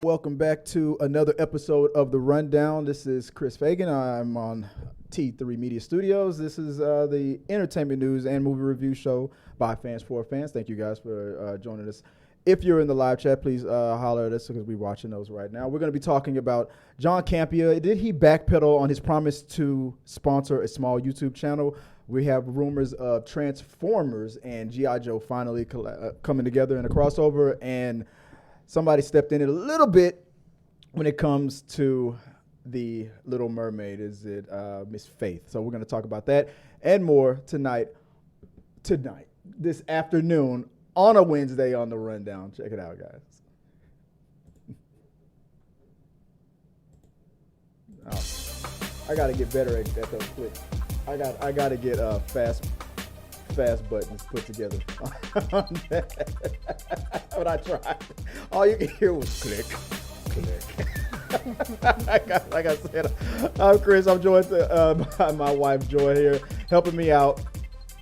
Welcome back to another episode of The Rundown. This is Chris Fagan. I'm on T3 Media Studios. This is the entertainment news and movie review show by fans for fans. Thank you guys for joining us. If you're in the live chat, please holler at us because we're watching those right now. We're going to be talking about John Campea. Did he backpedal on his promise to sponsor a small YouTube channel? We have rumors of Transformers and G.I. Joe finally coming together in a crossover, and somebody stepped in it a little bit when it comes to the Little Mermaid. Is it Miss Faith? So we're going to talk about that and more tonight, this afternoon on a Wednesday on The Rundown. Check it out, guys. I got to get better at those clicks. I got to get fast buttons put together on that. But I tried. All you could hear was click. Like I said, I'm Chris. I'm joined by my wife Joy here, helping me out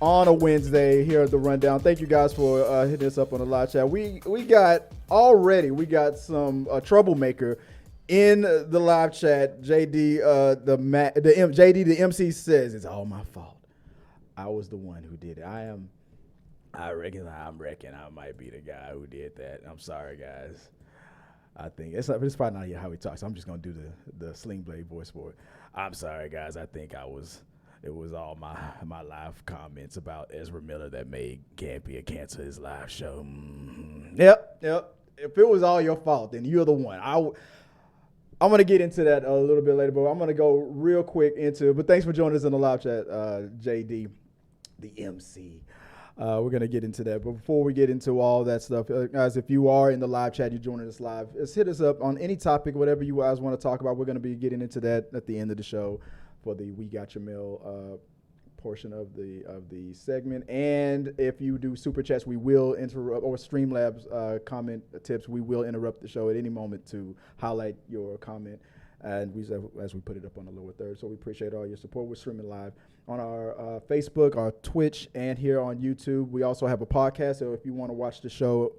on a Wednesday here at The Rundown. Thank you guys for hitting us up on the live chat. We got some troublemaker in the live chat. JD the MC says it's all my fault. I was the one who did it. I reckon I might be the guy who did that. I'm sorry, guys. I think it's probably not how he talks. I'm just gonna do the Sling Blade voice for it. I'm sorry, guys. I think it was all my live comments about Ezra Miller that made Campea cancel his live show. Mm-hmm. Yep. If it was all your fault, then you're the one. I'm going to get into that a little bit later, but I'm going to go real quick into it. But thanks for joining us in the live chat, JD, the MC. We're going to get into that. But before we get into all that stuff, guys, if you are in the live chat, you're joining us live, just hit us up on any topic, whatever you guys want to talk about. We're going to be getting into that at the end of the show for the We Got Your Mail portion of the segment. And if you do super chats, we will interrupt, or Streamlabs comment tips, we will interrupt the show at any moment to highlight your comment, and as we put it up on the lower third. So we appreciate all your support. We're streaming live on our Facebook, our Twitch, and here on YouTube. We also have a podcast, so if you want to watch the show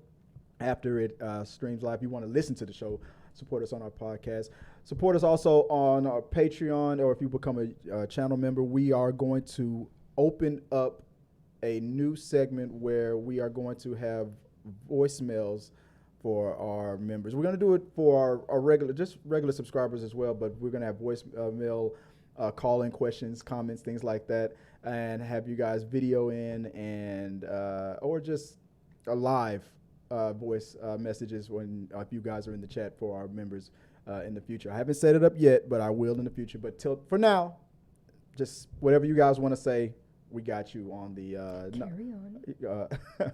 after it streams live, you want to listen to the show, support us on our podcast. Support us also on our Patreon, or if you become a channel member, we are going to open up a new segment where we are going to have voicemails for our members. We're going to do it for our regular subscribers as well, but we're going to have voicemail call-in questions, comments, things like that, and have you guys video in and or just a live voice messages when if you guys are in the chat for our members in the future. I haven't set it up yet, but I will in the future. But for now, just whatever you guys want to say, we got you on the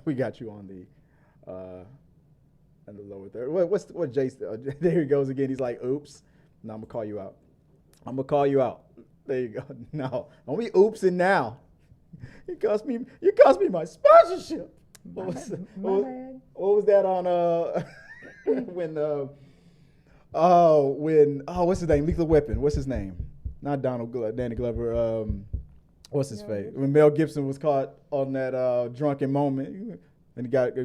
we got you on the lower third. What Jason? There he goes again. He's like, "Oops." Now I'm gonna call you out. There you go. No, don't be oopsing now. You cost me my sponsorship. What was that on when what's his name? Lethal Weapon. What's his name? Not Danny Glover. What's his face? When Mel Gibson was caught on that drunken moment, and he got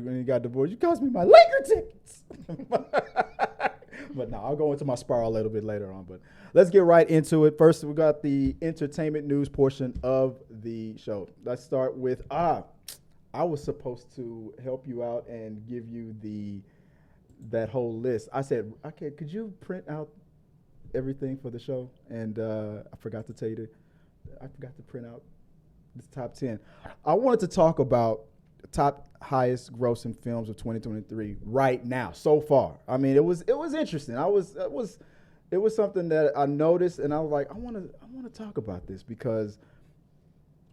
divorced. You cost me my Laker tickets. But no, I'll go into my spiral a little bit later on. But let's get right into it. First, we got the entertainment news portion of the show. Let's start with I was supposed to help you out and give you that whole list. I said, okay, could you print out everything for the show? And I forgot to print out this top 10. I wanted to talk about the top highest grossing films of 2023 right now so far. I mean, it was interesting. It was something that I noticed, and I was like, I want to talk about this because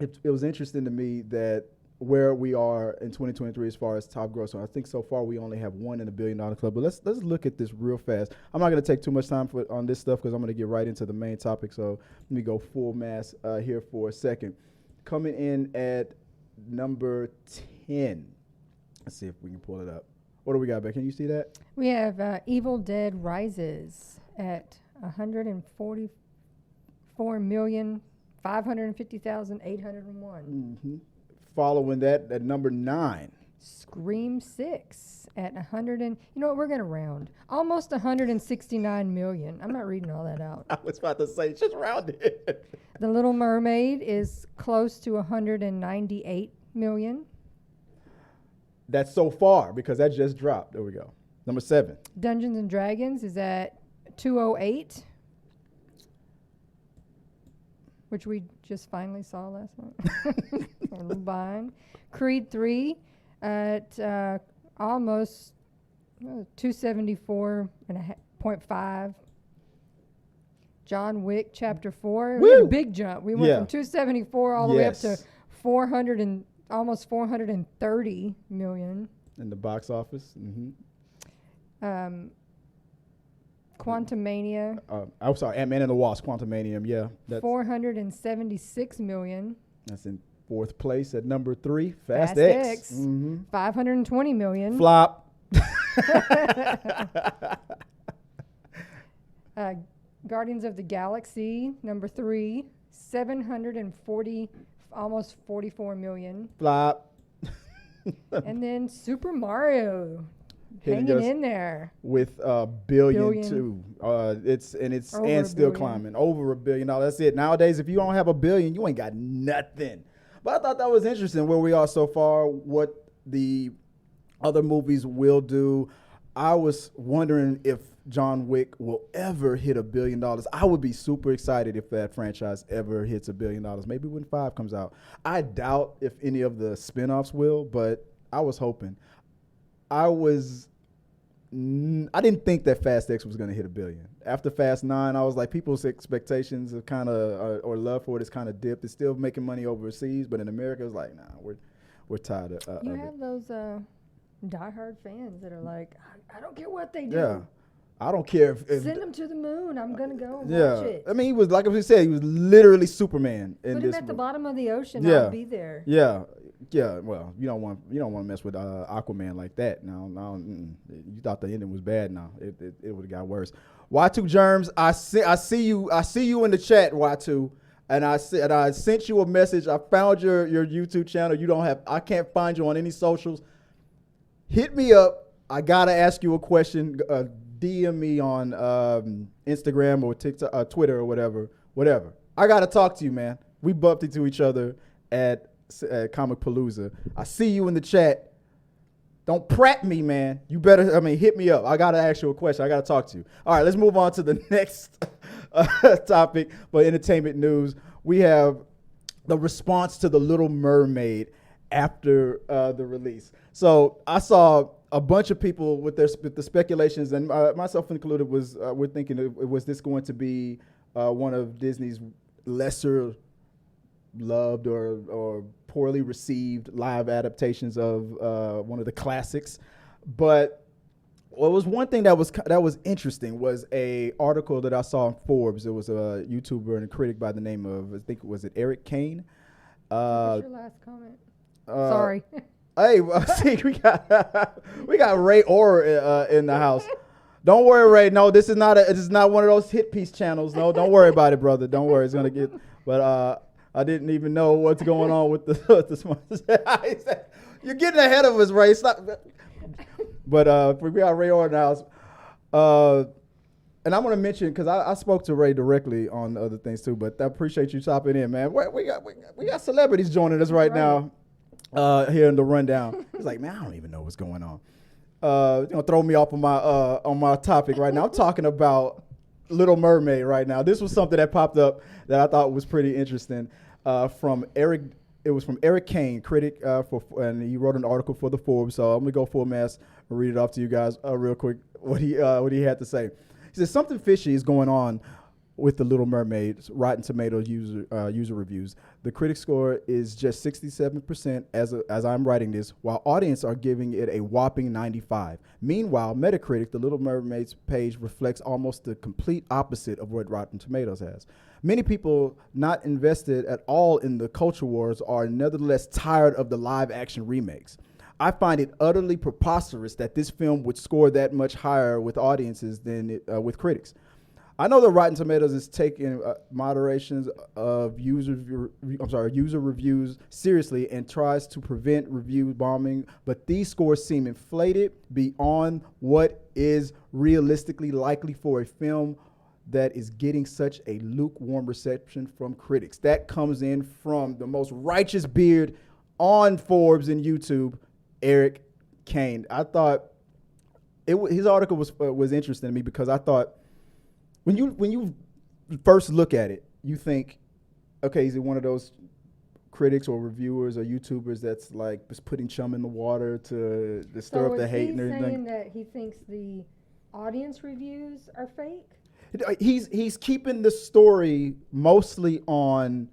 it was interesting to me that where we are in 2023 as far as top grosser. I think so far we only have one in the $1 billion club. But let's look at this real fast. I'm not going to take too much time on this stuff because I'm going to get right into the main topic. So let me go full mass here for a second. Coming in at number 10. Let's see if we can pull it up. What do we got, Beck? Can you see that? We have Evil Dead Rises at 144,550,801. Mm-hmm. Following that, at number 9, Scream 6 at 100 and, you know what, we're going to round. Almost 169 million. I'm not reading all that out. I was about to say, just round it. The Little Mermaid is close to 198 million. That's so far because that just dropped. There we go. Number 7. Dungeons and Dragons is at 208, which we just finally saw last night. A little behind. Creed 3 at almost 274.5. John Wick Chapter 4. We had a big jump. We went from 274 all the way up to 400 and almost 430 million. In the box office. Mm-hmm. Quantumania. I'm sorry, Ant-Man and the Wasp, Quantumanium, yeah. That's 476 million. That's in 4th place at number 3. Fast X. Mm-hmm. 520 million. Flop. Guardians of the Galaxy, number 3, 740, almost 44 million. Flop. And then Super Mario hanging in there with billion too. It's still climbing over $1 billion. That's it. Nowadays, if you don't have $1 billion, you ain't got nothing. But I thought that was interesting where we are so far, what the other movies will do. I was wondering if John Wick will ever hit $1 billion. I would be super excited if that franchise ever hits $1 billion. Maybe when 5 comes out. I doubt if any of the spinoffs will, but I was hoping. I didn't think that Fast X was going to hit $1 billion. After Fast 9, I was like, people's expectations of kind of or love for it is kind of dipped. It's still making money overseas, but in America, it's like, nah, we're tired of you it. have those diehard fans that are like, I don't care what they do. Yeah. I don't care if send them to the moon. I'm gonna go and watch it. I mean, he was, like we said, he was literally Superman. Put him at the bottom of the ocean. Yeah. I'll be there. Yeah. Well, you don't want to mess with Aquaman like that. No, you thought the ending was bad. No, it would have got worse. Y2 Germs, I see you in the chat, Y2, and I sent you a message. I found your YouTube channel. I can't find you on any socials. Hit me up. I gotta ask you a question. DM me on Instagram or TikTok, Twitter or whatever. I gotta talk to you, man. We bumped into each other at Comic Palooza. I see you in the chat. Don't prep me, man. You better, hit me up. I got to ask you a question. I got to talk to you. All right, let's move on to the next topic for entertainment news. We have the response to The Little Mermaid after the release. So I saw a bunch of people with the speculations, and myself included, we're thinking, was this going to be one of Disney's lesser loved or poorly received live adaptations of one of the classics? But what was one thing that was interesting was a article that I saw in Forbes. It was a YouTuber and a critic by the name of, I think, was it Eric Kane? What's your last comment? Sorry. Hey, see, we got Ray Orr in the house. Don't worry, Ray. No, this is not one of those hit piece channels. No, don't worry about it, brother. Don't worry. It's gonna get. But I didn't even know what's going on with the sponsors. You're getting ahead of us, Ray. Stop. But we got Ray Orr in the house. And I'm going to mention, because I spoke to Ray directly on other things too, but I appreciate you stopping in, man. We got celebrities joining us right now here in the rundown. He's like, man, I don't even know what's going on. Throw me off on my topic right now. I'm talking about Little Mermaid right now. This was something that popped up that I thought was pretty interesting from Eric. It was from Eric Kane, critic, and he wrote an article for the Forbes. So I'm gonna go full mass and read it off to you guys real quick. What he had to say. He says something fishy is going on with The Little Mermaid's Rotten Tomatoes user reviews. The critic score is just 67% as I'm writing this, while audience are giving it a whopping 95. Meanwhile, Metacritic, The Little Mermaid's page, reflects almost the complete opposite of what Rotten Tomatoes has. Many people not invested at all in the culture wars are nevertheless tired of the live-action remakes. I find it utterly preposterous that this film would score that much higher with audiences than with critics. I know that Rotten Tomatoes is taking moderations of user reviews seriously and tries to prevent review bombing, but these scores seem inflated beyond what is realistically likely for a film that is getting such a lukewarm reception from critics. That comes in from the most righteous beard on Forbes and YouTube, Eric Kane. I thought his article was interesting to me because I thought when you first look at it, you think, okay, is he one of those critics or reviewers or YouTubers that's like just putting chum in the water to stir up the hate and everything? So is he saying that he thinks the audience reviews are fake? He's keeping the story mostly on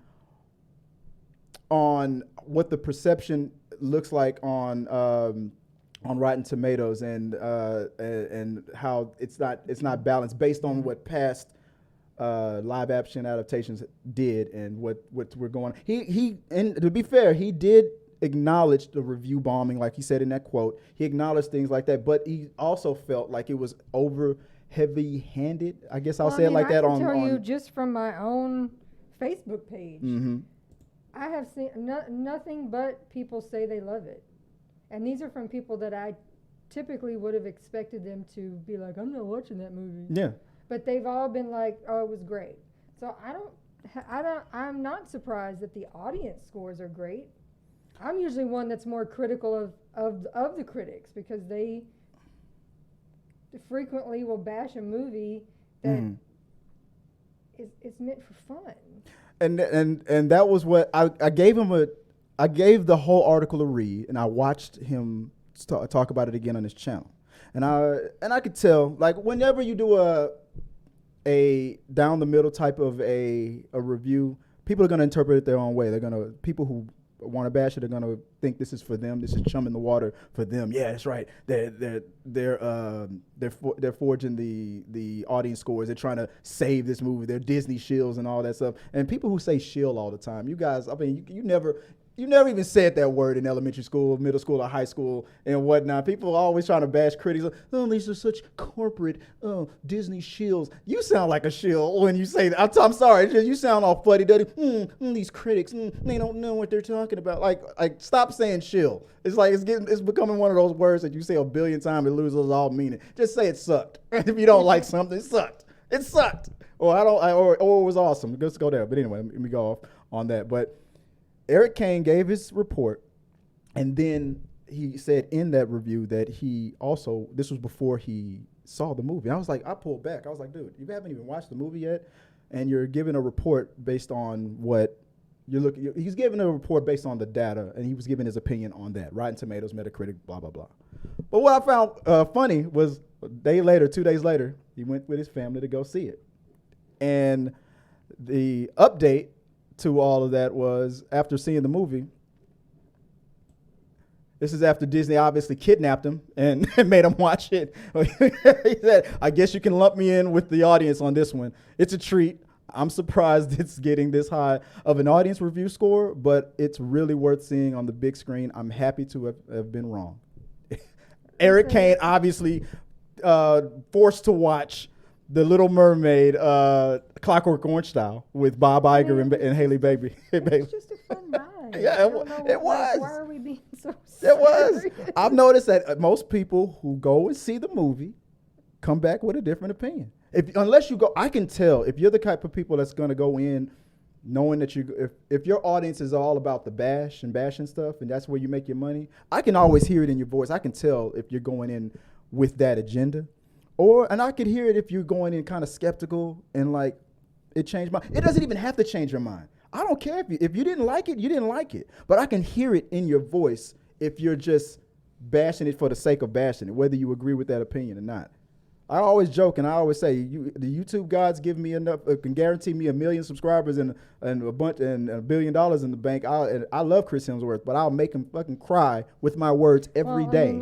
what the perception looks like on Rotten Tomatoes and how it's not balanced based on what past live action adaptations did and what we're going. He and to be fair, he did acknowledge the review bombing, like he said in that quote. He acknowledged things like that, but he also felt like it was over heavy-handed. I guess I'll say it like that. I can tell you just from my own Facebook page. Mm-hmm. I have seen nothing but people say they love it. And these are from people that I typically would have expected them to be like, I'm not watching that movie. Yeah. But they've all been like, oh, it was great. So I'm not surprised that the audience scores are great. I'm usually one that's more critical of the critics because they frequently will bash a movie that is meant for fun. And that was what I gave him I gave the whole article a read, and I watched him talk about it again on his channel. And I could tell, like, whenever you do a down the middle type of a review, people are going to interpret it their own way. People who want to bash it are going to think this is for them. This is chum in the water for them. Yeah, that's right. They're forging the audience scores. They're trying to save this movie. They're Disney shills and all that stuff. And people who say shill all the time, you guys, I mean, you never even said that word in elementary school, middle school, or high school, and whatnot. People are always trying to bash critics. Oh, these are such corporate Disney shills. You sound like a shill when you say that. I'm sorry. You sound all fuddy-duddy. These critics, they don't know what they're talking about. Like stop saying shill. It's like it's becoming one of those words that you say a billion times, it loses all meaning. Just say it sucked. If you don't like something, it sucked. It sucked. Or or it was awesome. Let's go there. But anyway, let me go off on that. But Eric Kane gave his report, and then he said in that review that this was before he saw the movie. I was like, I pulled back. I was like, dude, you haven't even watched the movie yet, and you're giving a report based on what you're looking. He's giving a report based on the data, and he was giving his opinion on that. Rotten Tomatoes, Metacritic, blah, blah, blah. But what I found funny was 2 days later, he went with his family to go see it. And the update to all of that was after seeing the movie. This is after Disney obviously kidnapped him and made him watch it. He said, I guess you can lump me in with the audience on this one. It's a treat. I'm surprised it's getting this high of an audience review score, but it's really worth seeing on the big screen. I'm happy to have been wrong. Eric Kane obviously forced to watch The Little Mermaid, Clockwork Orange style, with Bob Iger and Haley Bailey. It's just a fun ride. Yeah, it was. Why are we being so serious? It was. I've noticed that most people who go and see the movie come back with a different opinion. Unless you go, I can tell if you're the type of people that's going to go in knowing that if your audience is all about the bash and bashing stuff, and that's where you make your money, I can always hear it in your voice. I can tell if you're going in with that agenda. And I could hear it if you're going in kind of skeptical and like, it changed my. It doesn't even have to change your mind. I don't care if you didn't like it, you didn't like it. But I can hear it in your voice if you're just bashing it for the sake of bashing it, whether you agree with that opinion or not. I always joke and I always say, the YouTube gods give me enough, can guarantee me 1 million subscribers and $1 billion in the bank. I love Chris Hemsworth, but I'll make him fucking cry with my words every day.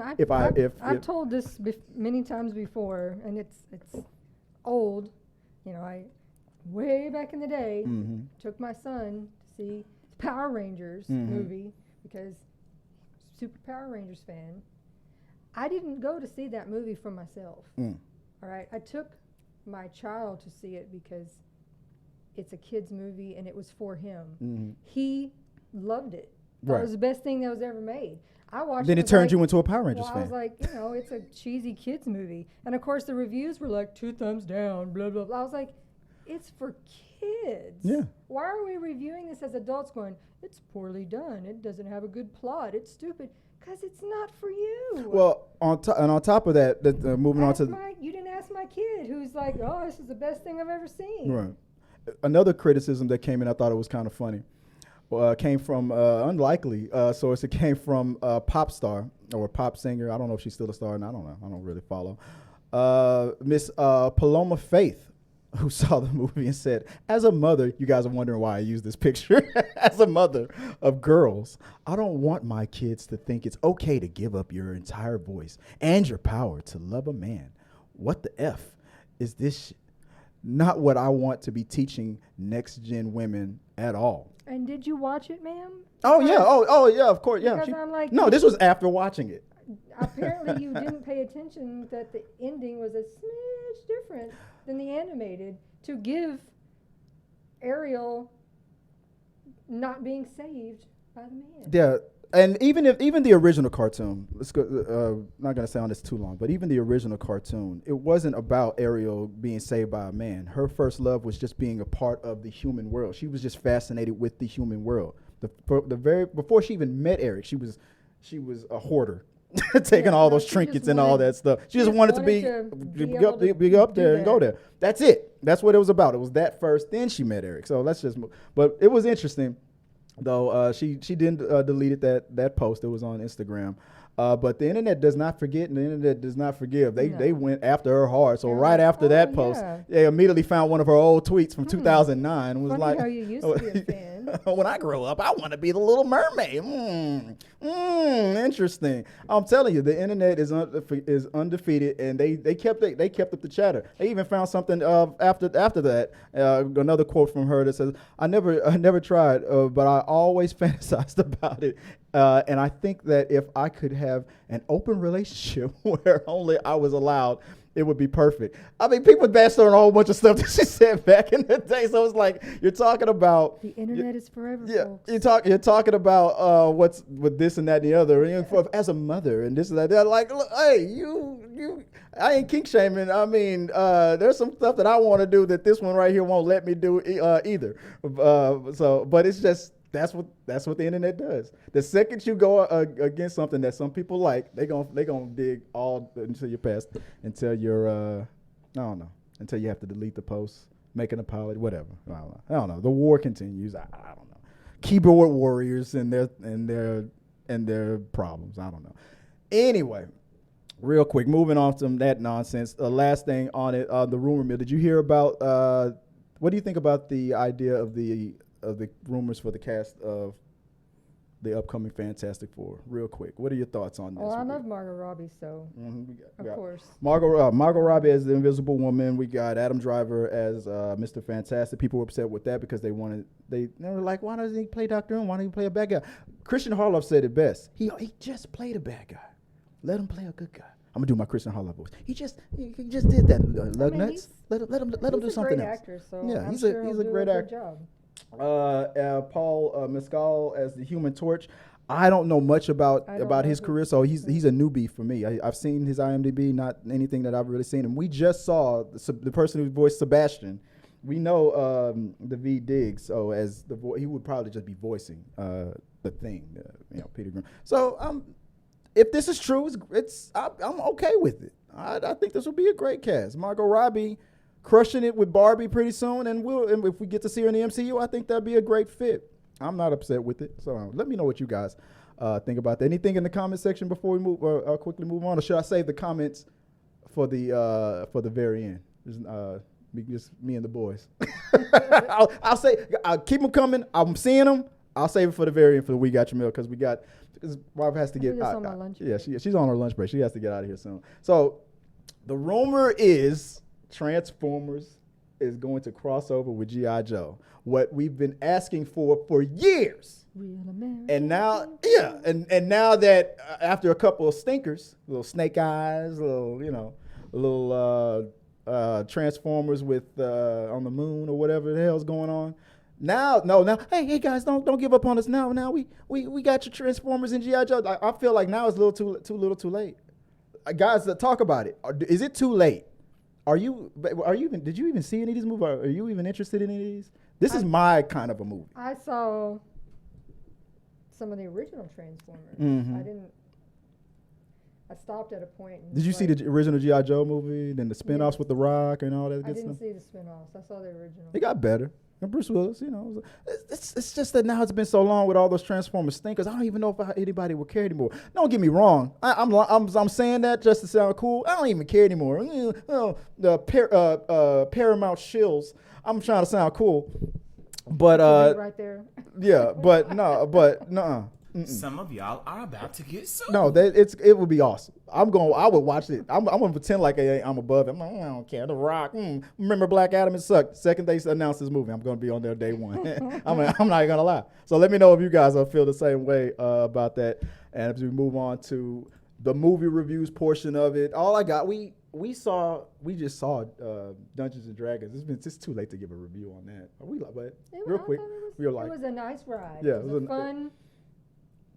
I've told this many times before, and it's old. I way back in the day took my son to see the Power Rangers movie because super Power Rangers fan. I didn't go to see that movie for myself. All right, I took my child to see it because it's a kid's movie and it was for him. He loved it. That was the best thing that was ever made. I watched Then it turned you into a Power Rangers fan. I was like, it's a cheesy kids movie. And of course the reviews were like 2 thumbs down, blah, blah, blah. I was like, it's for kids. Yeah. Why are we reviewing this as adults going, it's poorly done, it doesn't have a good plot, it's stupid? Because it's not for you. Well, on top of that, moving on to... You didn't ask my kid who's like, oh, this is the best thing I've ever seen. Right. Another criticism that came in, I thought it was kind of funny. Came from unlikely source. It came from a pop star or a pop singer. I don't know if she's still a star, and I don't know. I don't really follow. Miss Paloma Faith, who saw the movie and said, as a mother, you guys are wondering why I use this picture. As a mother of girls, I don't want my kids to think it's okay to give up your entire voice and your power to love a man. What the F is this? Not what I want to be teaching next gen women at all. And did you watch it, ma'am? Oh yeah, oh yeah, of course, yeah. Because I'm like, no, this was after watching it. Apparently, you didn't pay attention that the ending was a smidge different than the animated to give Ariel not being saved by the man. Yeah, and even the original cartoon, let's go. Not gonna stay on this too long, but even the original cartoon, it wasn't about Ariel being saved by a man. Her first love was just being a part of the human world. She was just fascinated with the human world. Before she even met Eric, she was a hoarder, taking all those trinkets and all that stuff. She just wanted to be up there and go there. That's it. That's what it was about. It was that first. Then she met Eric. So let's just move. But it was interesting. Though she didn't deleted that post. It was on Instagram. But the internet does not forget, and the internet does not forgive. They went after her hard. So right after that post, they immediately found one of her old tweets from 2009 and was Funny like, how you used to be a fan. when I grow up, I want to be the Little Mermaid. Interesting. I'm telling you, the internet is undefeated, and they kept up the chatter. They even found something after that. Another quote from her that says, "I never tried, but I always fantasized about it." And I think that if I could have an open relationship where only I was allowed, it would be perfect. I mean, people bashed on a whole bunch of stuff that she said back in the day. So it's like you're talking about the internet is forever. Yeah, folks. you're talking about what's with this and that and the other. As a mother and this and that, they're like, look, hey, you. I ain't kink shaming. I mean, there's some stuff that I want to do that this one right here won't let me do either. But it's just. That's what the internet does. The second you go against something that some people like, they gonna dig all into your past until you're I don't know, until you have to delete the post, make an apology, whatever. I don't know. The war continues. I don't know. Keyboard warriors and their problems. I don't know. Anyway, real quick, moving on from that nonsense. The last thing on it, the rumor mill. Did you hear about? What do you think about the idea of the rumors for the cast of the upcoming Fantastic Four? Real quick, what are your thoughts on this? Well, I love Margot Robbie, so of course. Margot Robbie as the Invisible Woman. We got Adam Driver as Mr. Fantastic. People were upset with that because they were like, why doesn't he play Doctor Who? Why don't he play a bad guy? Christian Harloff said it best. He just played a bad guy. Let him play a good guy. I'm gonna do my Christian Harloff voice. He just did that. Lug nuts. Let him do something else. Actor, so yeah, he's a great actor. Job. Paul Mescal as the Human Torch. I don't know much about his career, so he's a newbie for me. I've seen his IMDb, not anything that I've really seen him. We just saw the person who voiced Sebastian. We know the V Diggs, so as he would probably just be voicing the thing, Peter Grimm. So if this is true, I'm okay with it. I think this will be a great cast. Margot Robbie crushing it with Barbie pretty soon, and if we get to see her in the MCU, I think that'd be a great fit. I'm not upset with it, so let me know what you guys think about that. Anything in the comment section before we move quickly move on, or should I save the comments for the very end? Just me and the boys. I'll keep them coming. I'm seeing them. I'll save it for the very end for the We Got Your Mail because Barb has to get out. On my lunch break. She's on her lunch break. She has to get out of here soon. So the rumor is Transformers is going to cross over with G.I. Joe. What we've been asking for years. And now, and now that after a couple of stinkers, little Snake Eyes, little Transformers with on the moon or whatever the hell's going on. Now, hey guys, don't give up on us now. Now we got your Transformers and GI Joe. I feel like now it's a little too late. Guys, talk about it. Is it too late? Are you even? Did you even see any of these movies? Are you even interested in any of these? This is my kind of a movie. I saw some of the original Transformers. Mm-hmm. I stopped at a point. Did you see the original G.I. Joe movie? Then the spinoffs with The Rock and all that I good didn't stuff? see the spin-offs. I saw the original. It got better. And Bruce Willis, it's just that now it's been so long with all those Transformers stinkers. I don't even know if anybody will care anymore. Don't get me wrong. I'm saying that just to sound cool. I don't even care anymore. The Paramount shills. I'm trying to sound cool, but right there. Yeah, but no. Some of y'all are about to get sued. No, it would be awesome. I would watch it. I'm gonna pretend like I'm above it. I don't care. The Rock. Remember Black Adam? It sucked. Second they announced this movie, I'm gonna be on there day one. I'm not gonna lie. So let me know if you guys feel the same way about that. And as we move on to the movie reviews portion of it, all I got we just saw Dungeons and Dragons. It's too late to give a review on that. But real quick, it was a nice ride. Yeah, it was a fun,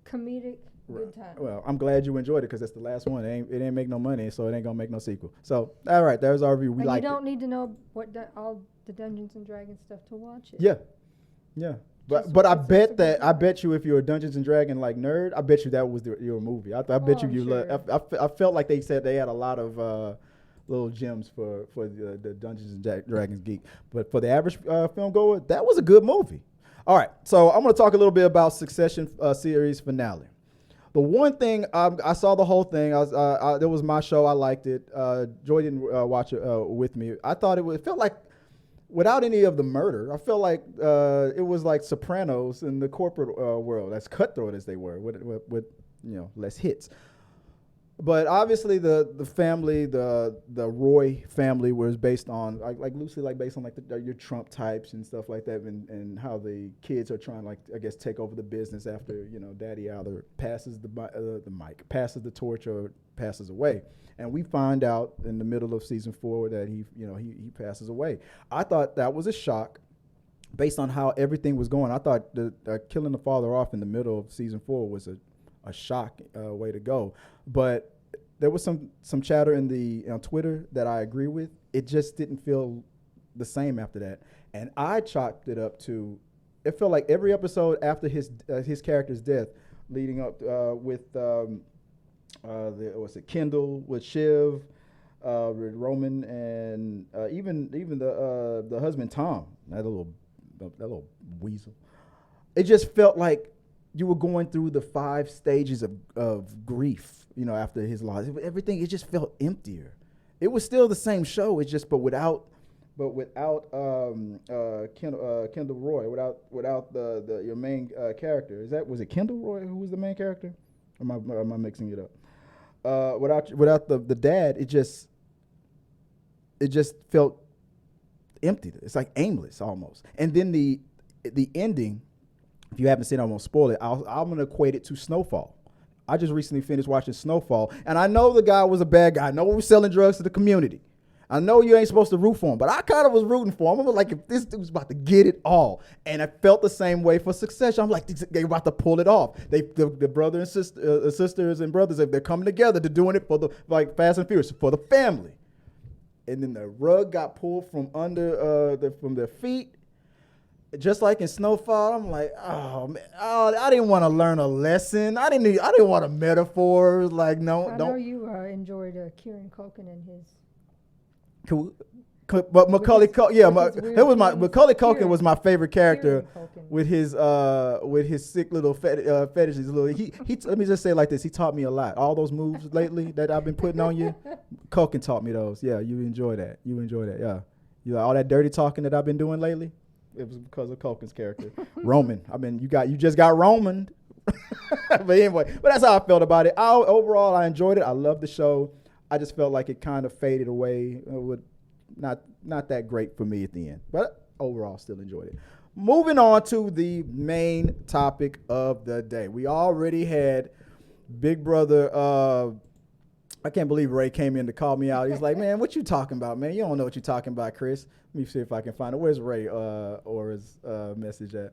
comedic, good time. Well, I'm glad you enjoyed it because it's the last one. It ain't make no money, so it ain't gonna make no sequel. So, all right, there's our review. We like it. You don't need to know what all the Dungeons and Dragons stuff to watch it. Yeah. But I bet you if you're a Dungeons and Dragon like nerd, I bet you that was your movie. I bet you sure. I felt like they said they had a lot of little gems for the Dungeons and Dragons geek. But for the average film goer, that was a good movie. All right, so I'm going to talk a little bit about Succession series finale. The one thing, I saw the whole thing. It was my show. I liked it. Joy didn't watch it with me. I thought it felt like, without any of the murder, I felt like it was like Sopranos in the corporate world, as cutthroat as they were, with less hits. But obviously the family, the Roy family, was based on like loosely based on like your Trump types and stuff like that, and how the kids are trying to take over the business after Daddy either passes passes the torch or passes away. And we find out in the middle of season 4 that he passes away. I thought that was a shock based on how everything was going. I thought killing the father off in the middle of season 4 was a shock way to go. But there was some chatter on Twitter that I agree with. It just didn't feel the same after that. And I chalked it up to, it felt like every episode after his character's death, leading up with Kendall, with Shiv, with Roman, and even the husband Tom, that little weasel. It just felt like you were going through the 5 stages of grief, after his loss. Everything, it just felt emptier. It was still the same show. It's just, but without Kendall Roy, without your main character. Was it Kendall Roy who was the main character? Or am I mixing it up? Without the dad, it just felt empty. It's like aimless almost. And then the ending, if you haven't seen it, I won't spoil it. I'm going to equate it to Snowfall. I just recently finished watching Snowfall, and I know the guy was a bad guy. I know he was selling drugs to the community. I know you ain't supposed to root for him, but I kind of was rooting for him. I was like, if this dude was about to get it all. And I felt the same way for Succession. I'm like, they're about to pull it off. The brother and sisters and brothers, they're coming together to doing it for Fast and Furious, for the family. And then the rug got pulled from under from their feet. Just like in Snowfall, I'm like, oh man, I didn't want to learn a lesson. I didn't want a metaphor. Like, no, I don't. know you enjoyed Kieran Culkin and his. But Macaulay Culkin, Macaulay Culkin was my favorite character with his sick little fetishes. Let me just say it like this: he taught me a lot. All those moves lately that I've been putting on you, Culkin taught me those. Yeah, you enjoy that. Yeah, all that dirty talking that I've been doing lately. It was because of Culkin's character. Roman. I mean, you just got Romaned. But anyway, that's how I felt about it. Overall, I enjoyed it. I loved the show. I just felt like it kind of faded away. Not that great for me at the end. But overall, still enjoyed it. Moving on to the main topic of the day. We already had Big Brother I can't believe Ray came in to call me out. He's like, man, what you talking about, man? You don't know what you're talking about, Chris. Let me see if I can find it. Where's Ray or his message at?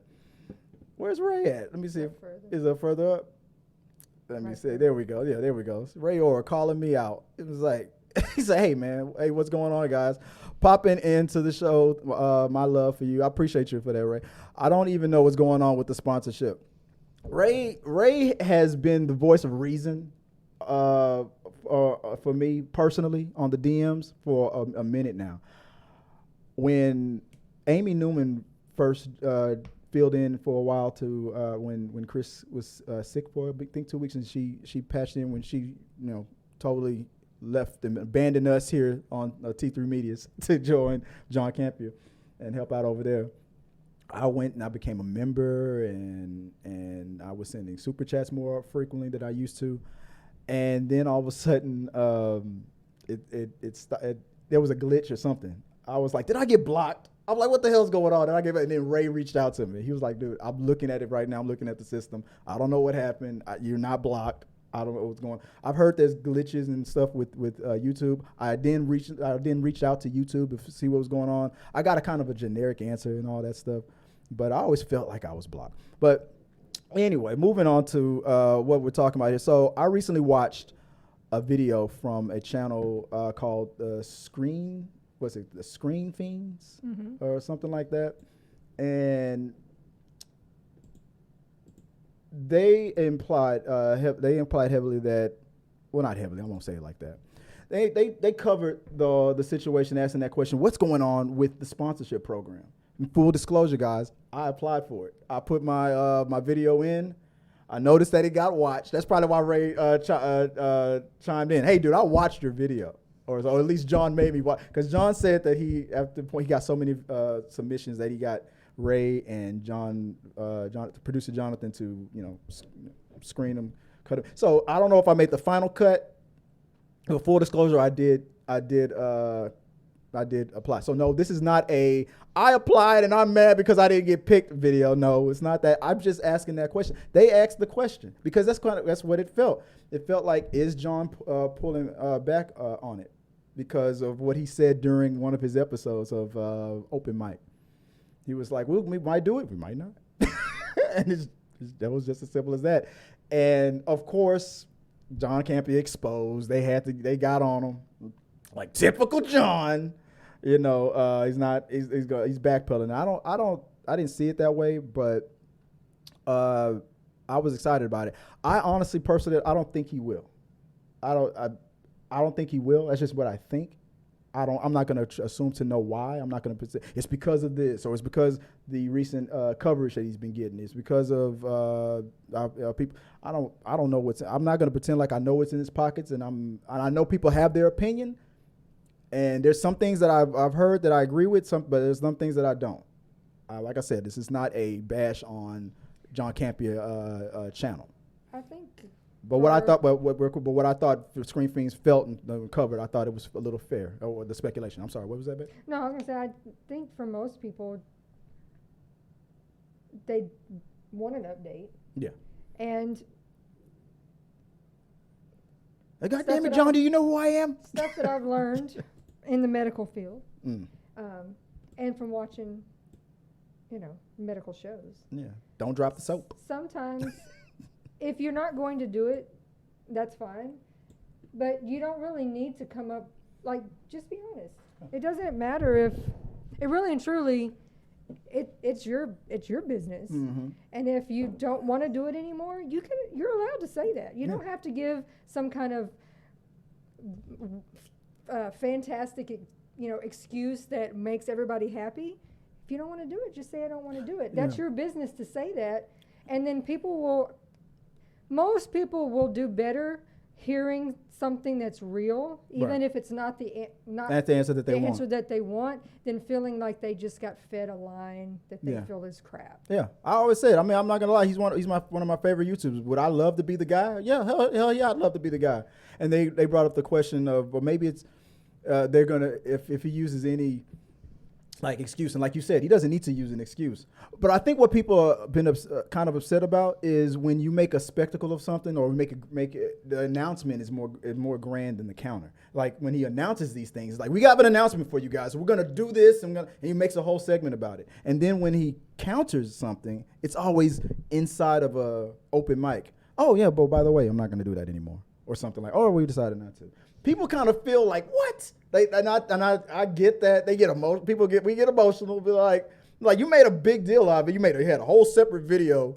Where's Ray at? Let me see. Is it further up? Let me see. There we go. Yeah, there we go. Ray Orr calling me out. It was like, he said, hey, man, hey, what's going on, guys? Popping into the show. My love for you. I appreciate you for that, Ray. I don't even know what's going on with the sponsorship. Ray has been the voice of reason for me personally on the DMs for a minute now. When Amy Newman first filled in for a while to when Chris was sick for I think 2 weeks, and she patched in when she totally left and abandoned us here on T3 Medias to join John Campea and help out over there. I went and I became a member, and I was sending super chats more frequently than I used to. And then all of a sudden, there was a glitch or something. I was like, did I get blocked? I'm like, what the hell's going on? And then Ray reached out to me. He was like, dude, I'm looking at it right now. I'm looking at the system. I don't know what happened. You're not blocked. I don't know what's going on. I've heard there's glitches and stuff with YouTube. I then reached out to YouTube to see what was going on. I got a kind of a generic answer and all that stuff, but I always felt like I was blocked. But anyway, moving on to what we're talking about here. So I recently watched a video from a channel called the Screen Fiends or something like that, and they implied heavily that, well, not heavily, I won't say it like that. They covered the situation, asking that question, what's going on with the sponsorship program? In full disclosure, guys, I applied for it. I put my video in. I noticed that it got watched. That's probably why Ray chimed in. Hey, dude, I watched your video. Or at least John made me watch. Because John said that after the point, he got so many submissions that he got Ray and producer Jonathan to screen them, cut them. So I don't know if I made the final cut. Full disclosure, I did apply. So no, this is not I applied and I'm mad because I didn't get picked video. No, it's not that. I'm just asking that question. They asked the question because that's what it felt. It felt like, is John pulling back on it because of what he said during one of his episodes of Open Mic. He was like, well, we might do it, we might not. And that was just as simple as that. And of course, John Campea exposed. They got on him like typical John. He's backpedaling. I didn't see it that way, but I was excited about it. I honestly, personally, I don't think he will. I don't think he will. That's just what I think. I'm not going to assume to know why. I'm not going to. It's because of this, or it's because the recent coverage that he's been getting. It's because of people. I don't know what's. I'm not going to pretend like I know what's in his pockets, and I know people have their opinion. And there's some things that I've heard that I agree with, but there's some things that I don't. Like I said, this is not a bash on John Campea channel. I think. But what I thought Screen Fiends felt and covered, I thought it was a little fair. Or the speculation. I'm sorry. What was that, babe? No, I was gonna say I think for most people, they want an update. Yeah. And. God damn it, John! Do you know who I am? Stuff that I've learned in the medical field, and from watching, medical shows. Yeah. Don't drop the soap. Sometimes, if you're not going to do it, that's fine. But you don't really need to come up, just be honest. It doesn't matter if, it really and truly, it's your business. Mm-hmm. And if you don't want to do it anymore, you're allowed to say that. You don't have to give some kind of fantastic, excuse that makes everybody happy. If you don't want to do it, just say I don't want to do it. That's your business to say that. And then most people will do better hearing something that's real, even if it's not that's the answer that they want, than feeling like they just got fed a line that they feel is crap. Yeah, I always say it. I mean, I'm not gonna lie. He's one of my favorite YouTubers. Would I love to be the guy? Yeah, hell yeah, I'd love to be the guy. And they brought up the question of, well, maybe it's they're gonna if he uses any like excuse. And like you said, he doesn't need to use an excuse. But I think what people have been kind of upset about is when you make a spectacle of something, or the announcement is more grand than the counter. Like when he announces these things, like, we got an announcement for you guys. We're gonna do this, and he makes a whole segment about it. And then when he counters something, it's always inside of a open mic. Oh yeah, but by the way, I'm not gonna do that anymore, or something like. Oh, we decided not to. People kind of feel like, what? I get that. They get emotional. We get emotional. Be like you made a big deal out of it. You had a whole separate video.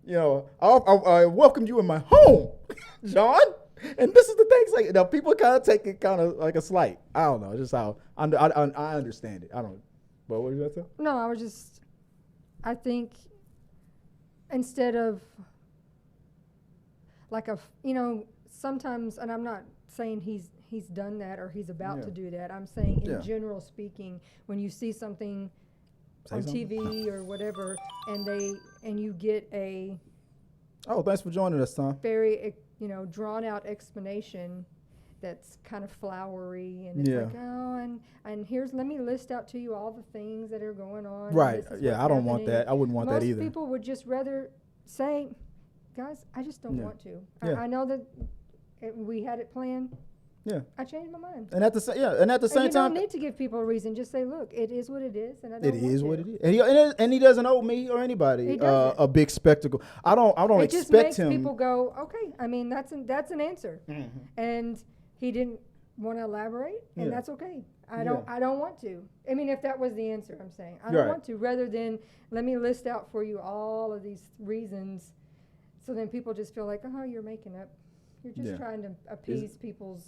You know, I welcomed you in my home, John. And this is the things like, people kind of take it kind of like a slight. I don't know, just how I understand it. I don't. But what did you say? No, I think instead of like sometimes, and I'm not saying he's done that or he's about to do that. I'm saying in general speaking, when you see something on TV or whatever, and you get a thanks for joining us, Tom. Very drawn out explanation that's kind of flowery, and it's like, and let me list out to you all the things that are going on. Right. Yeah, I don't want that. I wouldn't want that either. Most people would just rather say, guys, I just don't want to. Yeah. I know that we had it planned. Yeah. I changed my mind. And at the same time, you don't need to give people a reason. Just say, look, it is what it is, and I don't want what it is. And he doesn't owe me or anybody a big spectacle. I don't expect him. It just makes people go, okay. I mean, that's an answer, and he didn't want to elaborate, and that's okay. I don't want to. I mean, if that was the answer, I'm saying I don't want to. Rather than let me list out for you all of these reasons, so then people just feel like, oh, you're making up. You're just trying to appease people's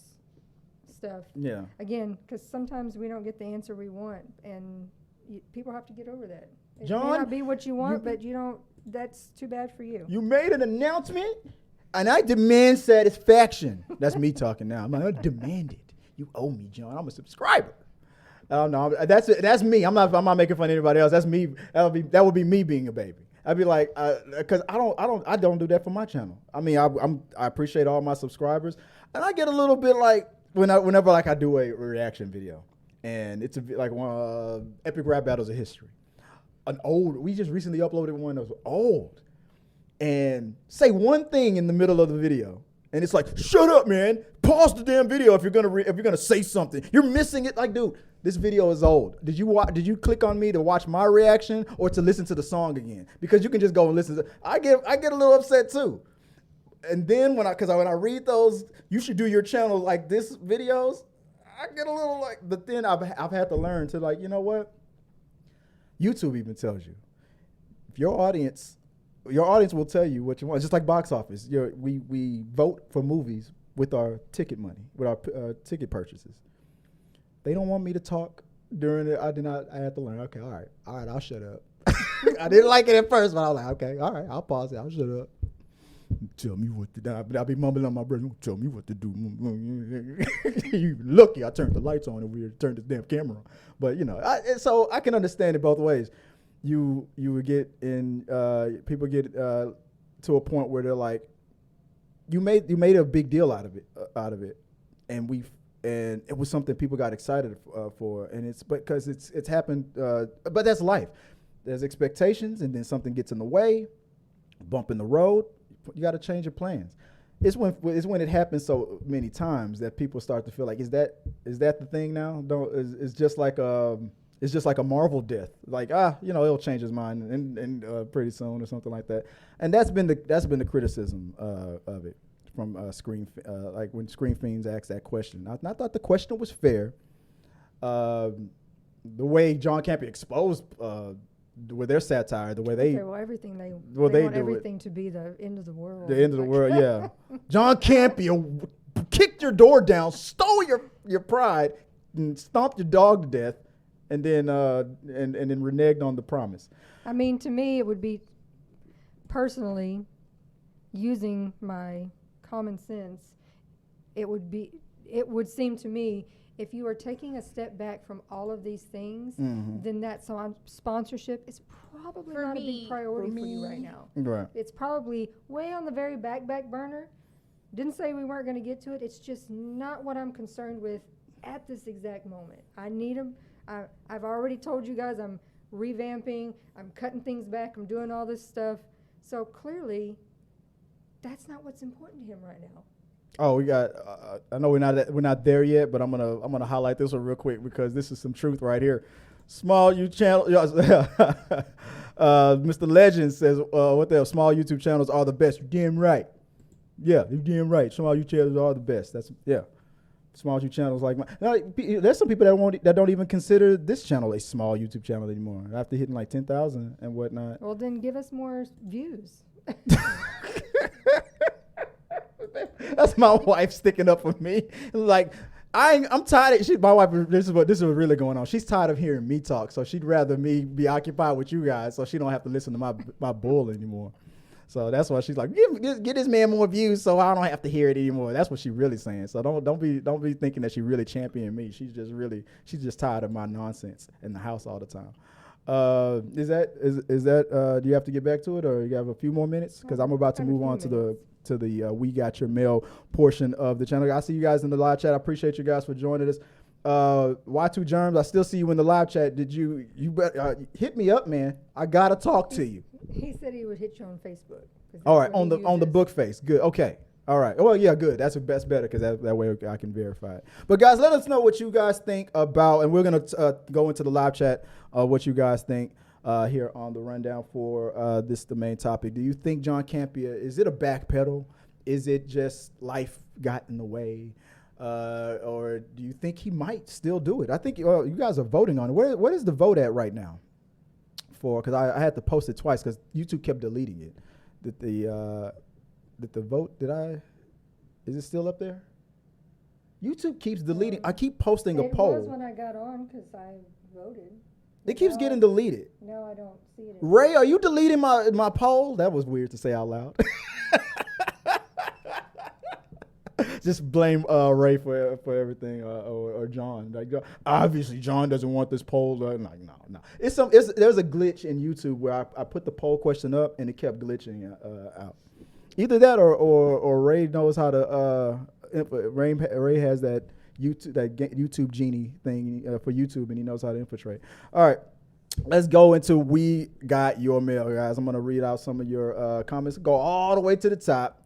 stuff. Yeah. Again, because sometimes we don't get the answer we want, and people have to get over that. It may not be what you want, but you don't. That's too bad for you. You made an announcement, and I demand satisfaction. That's me talking now. I demand it. You owe me, John. I'm a subscriber. No, that's me. I'm not making fun of anybody else. That's me. That would be me being a baby. I'd be like, because I don't do that for my channel. I mean, I appreciate all my subscribers, and I get a little bit like whenever like I do a reaction video, and it's like one epic rap battles of history. We just recently uploaded one that was old, and say one thing in the middle of the video, and it's like, shut up, man. Pause the damn video if you're gonna say something. You're missing it. Like, dude, this video is old. Did you click on me to watch my reaction or to listen to the song again? Because you can just go and listen to. I get a little upset too. And then when I read those, you should do your channel like this videos, I get a little like. But then I've had to learn to, like, you know what? YouTube even tells you, if your audience will tell you what you want. Just like box office, we vote for movies with our ticket money, with our ticket purchases. They don't want me to talk during it. I had to learn. Okay, all right, I'll shut up. I didn't like it at first, but I was like, okay, all right, I'll pause it. I'll shut up. Tell me what to do. I'll be mumbling on my breath. Tell me what to do. You lucky I turned the lights on over here to turn this damn camera on. But so I can understand it both ways. You would get in. People get to a point where they're like, you made a big deal out of it, and it was something people got excited for, and it's because it's happened. But that's life. There's expectations, and then something gets in the way, bump in the road. You got to change your plans. It's when it happens so many times that people start to feel like, is that the thing now? It's just like a Marvel death. Like, he'll change his mind and pretty soon or something like that. And that's been the criticism of it from Screen. Like when Screen Fiends asked that question, I thought the question was fair. The way John Campea exposed. With their satire, the way they want everything to be the end of the world. The end of the world, yeah. John Campea kicked your door down, stole your pride, and stomped your dog to death, and then reneged on the promise. I mean, to me, it would be personally using my common sense. It would seem to me, if you are taking a step back from all of these things, then that sponsorship is probably not a big priority for you right now. Right. It's probably way on the very back burner. Didn't say we weren't going to get to it. It's just not what I'm concerned with at this exact moment. I need I've already told you guys I'm revamping, I'm cutting things back, I'm doing all this stuff. So clearly, that's not what's important to him right now. Oh, we got. I know we're not there yet, but I'm gonna highlight this one real quick because this is some truth right here. Small YouTube channel. Mr. Legend says, "What the hell? Small YouTube channels are the best." You're damn right. Yeah, you're damn right. Small YouTube channels are the best. That's Small YouTube channels like mine. Now, there's some people that don't even consider this channel a small YouTube channel anymore after hitting like 10,000 and whatnot. Well, then give us more views. That's my wife sticking up for me. Like I'm tired of my wife. This is what really going on. She's tired of hearing me talk, so she'd rather me be occupied with you guys, so she don't have to listen to my bull anymore. So that's why she's like, get this man more views, so I don't have to hear it anymore. That's what she's really saying. So don't be thinking that she really championing me. She's just tired of my nonsense in the house all the time. Is that do you have to get back to it, or you have a few more minutes? Because I'm about to move on to the We Got Your Mail portion of the channel. I see you guys in the live chat. I appreciate you guys for joining us. Y2 Germs, I still see you in the live chat. Did you hit me up, man? I gotta talk to you. He said he would hit you on Facebook. All right, on the book face. Good. Okay. All right. Well, yeah, good. That's better because that way I can verify it. But guys, let us know what you guys think about, and we're gonna go into the live chat. What you guys think here on the rundown for the main topic. Do you think John Campea, is it a backpedal? Is it just life got in the way? Or do you think he might still do it? I think you guys are voting on it. What is the vote at right now? Because I had to post it twice because YouTube kept deleting it. Did the vote, is it still up there? YouTube keeps deleting. I keep posting a poll. It was when I got on because I voted. It keeps getting deleted. No, I don't see it. Ray, are you deleting my poll? That was weird to say out loud. Just blame Ray for everything, or John. Like, obviously, John doesn't want this poll. Like, no. There's a glitch in YouTube where I put the poll question up and it kept glitching out. Either that or Ray knows how to. Ray has that YouTube genie thing for YouTube, and he knows how to infiltrate. All right. Let's go into We Got Your Mail, guys. I'm going to read out some of your comments. Go all the way to the top.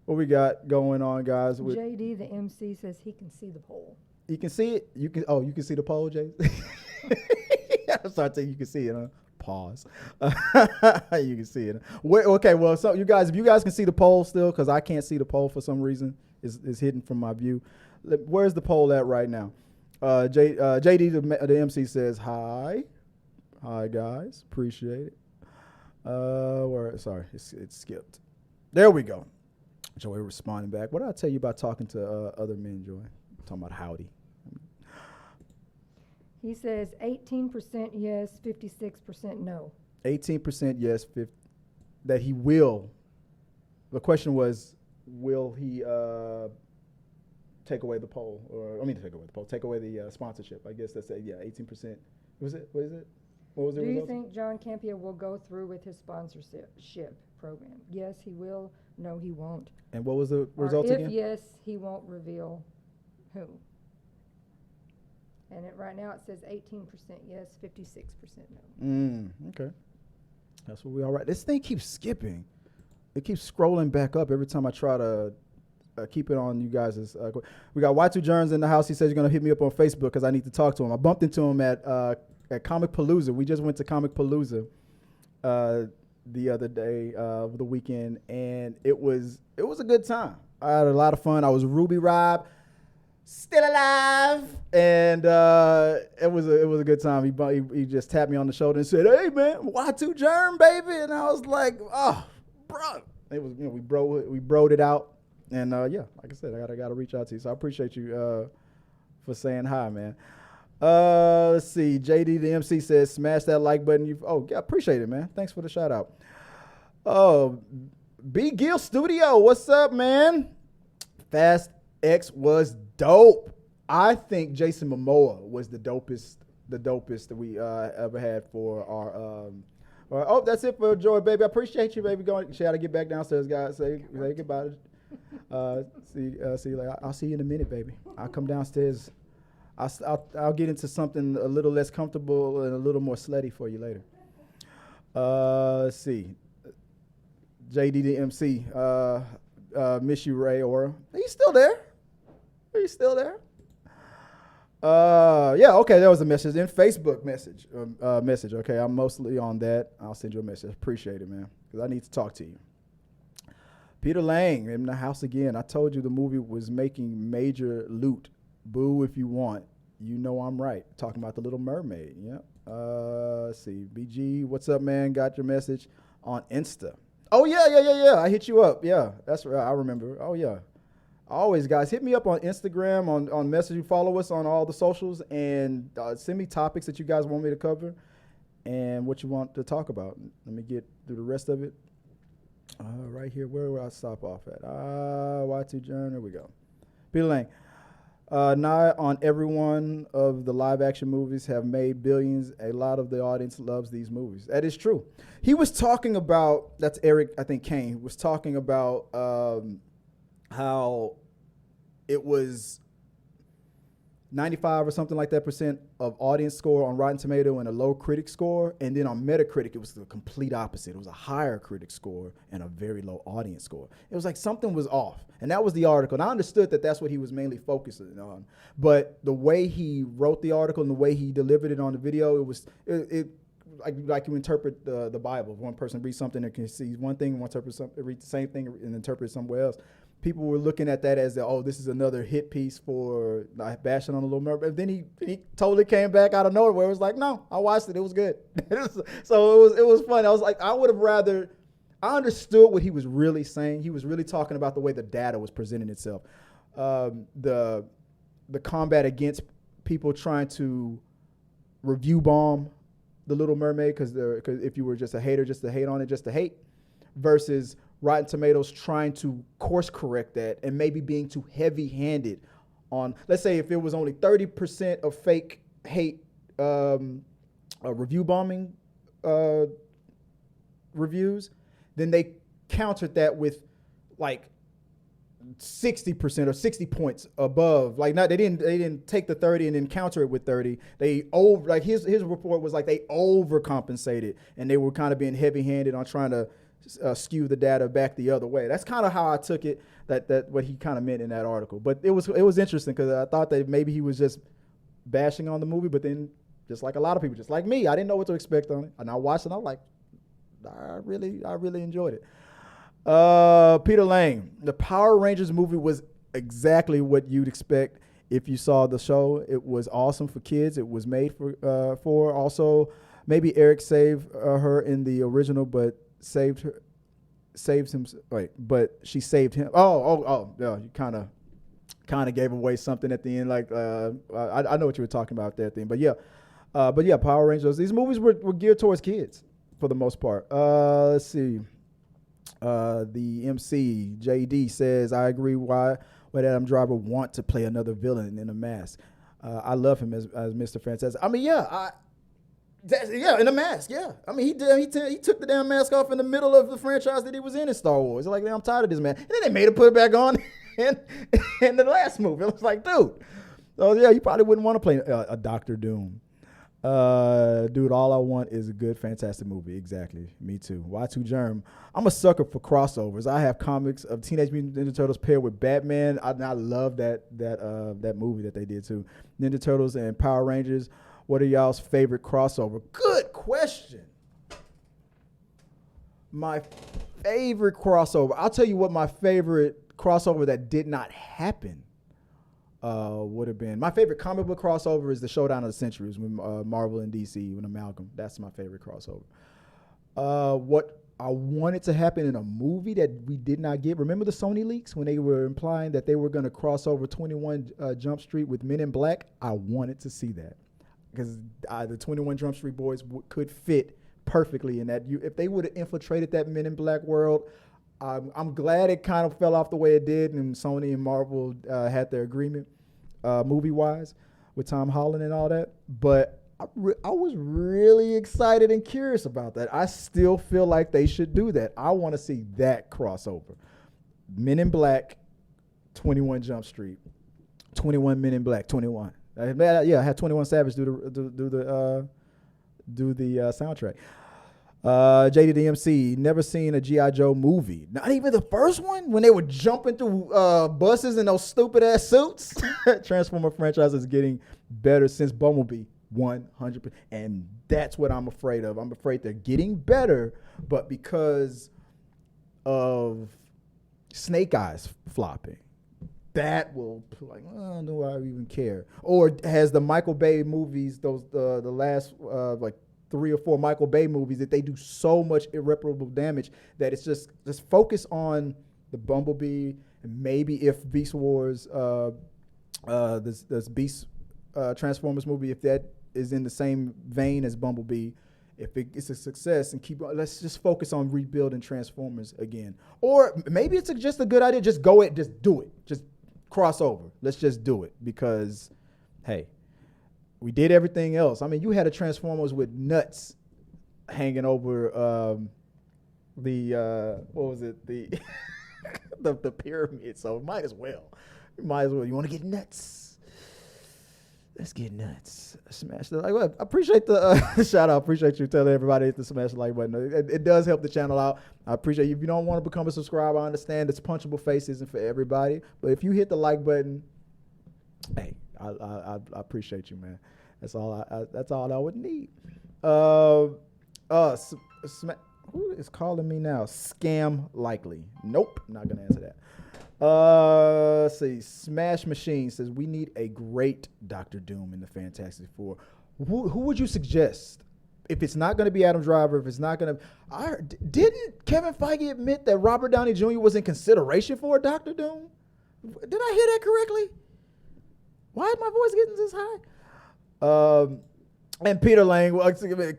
What we got going on, guys? JD, the MC, says he can see the poll. You can see it? You can see the poll, Jay? I'm sorry to say you can see it, huh? Pause. You can see it. Okay, well, so if you guys can see the poll still, because I can't see the poll for some reason. It's hidden from my view. Where's the poll at right now? JD, the MC, says hi. Hi, guys. Appreciate it. Sorry, it skipped. There we go. Joy responding back. What did I tell you about talking to other men, Joy? Talking about howdy. He says 18% yes, 56% no. 18% yes, that he will. The question was, will he take away the poll? Take away the sponsorship. I guess that's 18%. What is it? What was the Do result? you think John Campea will go through with his sponsorship program? Yes, he will. No, he won't. And what was the result again? If yes, he won't reveal who. And right now it says 18% yes, 56% no. Okay. That's what we all right. This thing keeps skipping. It keeps scrolling back up every time I try to keep it on you guys. We got Y2 Jones in the house. He says he's going to hit me up on Facebook because I need to talk to him. I bumped into him at Comic Palooza. We just went to Comic Palooza the other day, the weekend, and it was a good time. I had a lot of fun. I was Ruby Rob, still alive, and it was a good time. He just tapped me on the shoulder and said, "Hey man, Y2 Germ, baby," and I was like, "Oh, bro." It was we broed it out, and like I said, I gotta reach out to you. So I appreciate you for saying hi, man. Let's see. JD the MC says, "Smash that like button." Appreciate it, man. Thanks for the shout out. Oh, B Gill Studio, what's up, man? Fast X was dope. I think Jason Momoa was the dopest that we ever had for our. That's it for Joy, baby. I appreciate you, baby. She had to get back downstairs, guys. Say goodbye. See you later. I'll see you in a minute, baby. I'll come downstairs. I'll get into something a little less comfortable and a little more slutty for you later. Let's see. JD the MC. Miss you, Ray Aura. He's still there. He's still there. Yeah, okay, that was a message. In Facebook message. Okay, I'm mostly on that. I'll send you a message. Appreciate it, man, because I need to talk to you. Peter Lang in the house again. I told you the movie was making major loot. Boo if you want. You know I'm right. Talking about The Little Mermaid. Yeah. Let's see. BG, what's up, man? Got your message on Insta. Oh, yeah. I hit you up. Yeah, that's right. I remember. Oh, yeah. Always, guys, hit me up on Instagram, on message. Follow us on all the socials, and send me topics that you guys want me to cover and what you want to talk about. Let me get through the rest of it. Right here, where will I stop off at? Y2 Journal, there we go. Peter Lang. Not on every one of the live action movies have made billions. A lot of the audience loves these movies. That is true. He was talking about, that's Eric, I think Kane, was talking about how it was 95 or something like that percent of audience score on Rotten Tomato and a low critic score. And then on Metacritic, it was the complete opposite. It was a higher critic score and a very low audience score. It was like something was off. And that was the article. And I understood that that's what he was mainly focusing on. But the way he wrote the article and the way he delivered it on the video, it was like you interpret the Bible. If one person reads something and can see one thing, and one person reads the same thing and interpret it somewhere else. People were looking at that as, this is another hit piece for bashing on The Little Mermaid. Then he totally came back out of nowhere where it was like, no, I watched it. It was good. So it was fun. I was like, I would have rather, I understood what he was really saying. He was really talking about the way the data was presenting itself. The combat against people trying to review bomb The Little Mermaid because if you were just a hater, just to hate on it, just to hate, versus Rotten Tomatoes trying to course correct that and maybe being too heavy-handed on, let's say if it was only 30% of fake hate review bombing reviews, then they countered that with like 60% or 60 points above. Like they didn't take the 30 and then counter it with 30. They his report was like they overcompensated and they were kind of being heavy-handed on trying to skew the data back the other way. That's kind of how I took it, that what he kind of meant in that article. But it was interesting because I thought that maybe he was just bashing on the movie, but then just like a lot of people, just like me, I didn't know what to expect on it. And I watched it, and I was like, I really enjoyed it. Peter Lang, the Power Rangers movie was exactly what you'd expect if you saw the show. It was awesome for kids. It was made for also, maybe Eric saved her in the original, but but she saved him. Yeah, you kind of gave away something at the end. Like I know what you were talking about there, thing. But yeah, Power Rangers. These movies were geared towards kids for the most part. Let's see. The MC JD says, I agree. Why would Adam Driver want to play another villain in a mask? I love him as Mr. Fantastic. I mean, in a mask, yeah. I mean, he took the damn mask off in the middle of the franchise that he was in Star Wars. Like, I'm tired of this man. And then they made him put it back on in the last movie. I was like, dude. Oh, yeah, you probably wouldn't want to play a Doctor Doom. Dude, all I want is a good, fantastic movie. Exactly. Me too. Y2 Germ. I'm a sucker for crossovers. I have comics of Teenage Mutant Ninja Turtles paired with Batman. I love that movie that they did too. Ninja Turtles and Power Rangers. What are y'all's favorite crossover? Good question. My favorite crossover. I'll tell you what my favorite crossover that did not happen would have been. My favorite comic book crossover is the Showdown of the Centuries with Marvel and DC with Amalgam. That's my favorite crossover. What I wanted to happen in a movie that we did not get. Remember the Sony leaks when they were implying that they were going to cross over 21 Jump Street with Men in Black? I wanted to see that. Because the 21 Jump Street boys could fit perfectly in that. If they would have infiltrated that Men in Black world, I'm glad it kind of fell off the way it did, and Sony and Marvel had their agreement movie-wise with Tom Holland and all that. But I was really excited and curious about that. I still feel like they should do that. I want to see that crossover. Men in Black, 21 Jump Street, 21 Men in Black, 21. I had 21 Savage do the soundtrack. JDDMC, never seen a G.I. Joe movie. Not even the first one when they were jumping through buses in those stupid ass suits. Transformer franchise is getting better since Bumblebee, 100%. And that's what I'm afraid of. I'm afraid they're getting better, but because of Snake Eyes flopping, that will like, oh, do I even care? Or has the Michael Bay movies, those the last like 3 or 4 Michael Bay movies, that they do so much irreparable damage that it's just focus on the Bumblebee, and maybe if Beast Wars, this Beast Transformers movie, if that is in the same vein as Bumblebee, if it's a success, and let's just focus on rebuilding Transformers again. Or maybe it's just a good idea, just do it, just cross over. Let's just do it because, hey, we did everything else. I mean, you had a Transformers with nuts hanging over the what was it, the the pyramid. So might as well. You want to get nuts? Let's get nuts. Smash the like. Well, I appreciate the shout out. Appreciate you telling everybody to smash the like button. It does help the channel out. I appreciate you. If you don't want to become a subscriber, I understand this punchable face isn't for everybody. But if you hit the like button, hey, I appreciate you, man. That's all I would need. Who is calling me now? Scam likely. Nope, not gonna answer that. Let's see. Smash Machine says we need a great Dr. Doom in the Fantastic Four. Who would you suggest? If it's not going to be Adam Driver, if it's not going to, didn't Kevin Feige admit that Robert Downey Jr. was in consideration for a Dr. Doom? Did I hear that correctly? Why is my voice getting this high? And Peter Lang,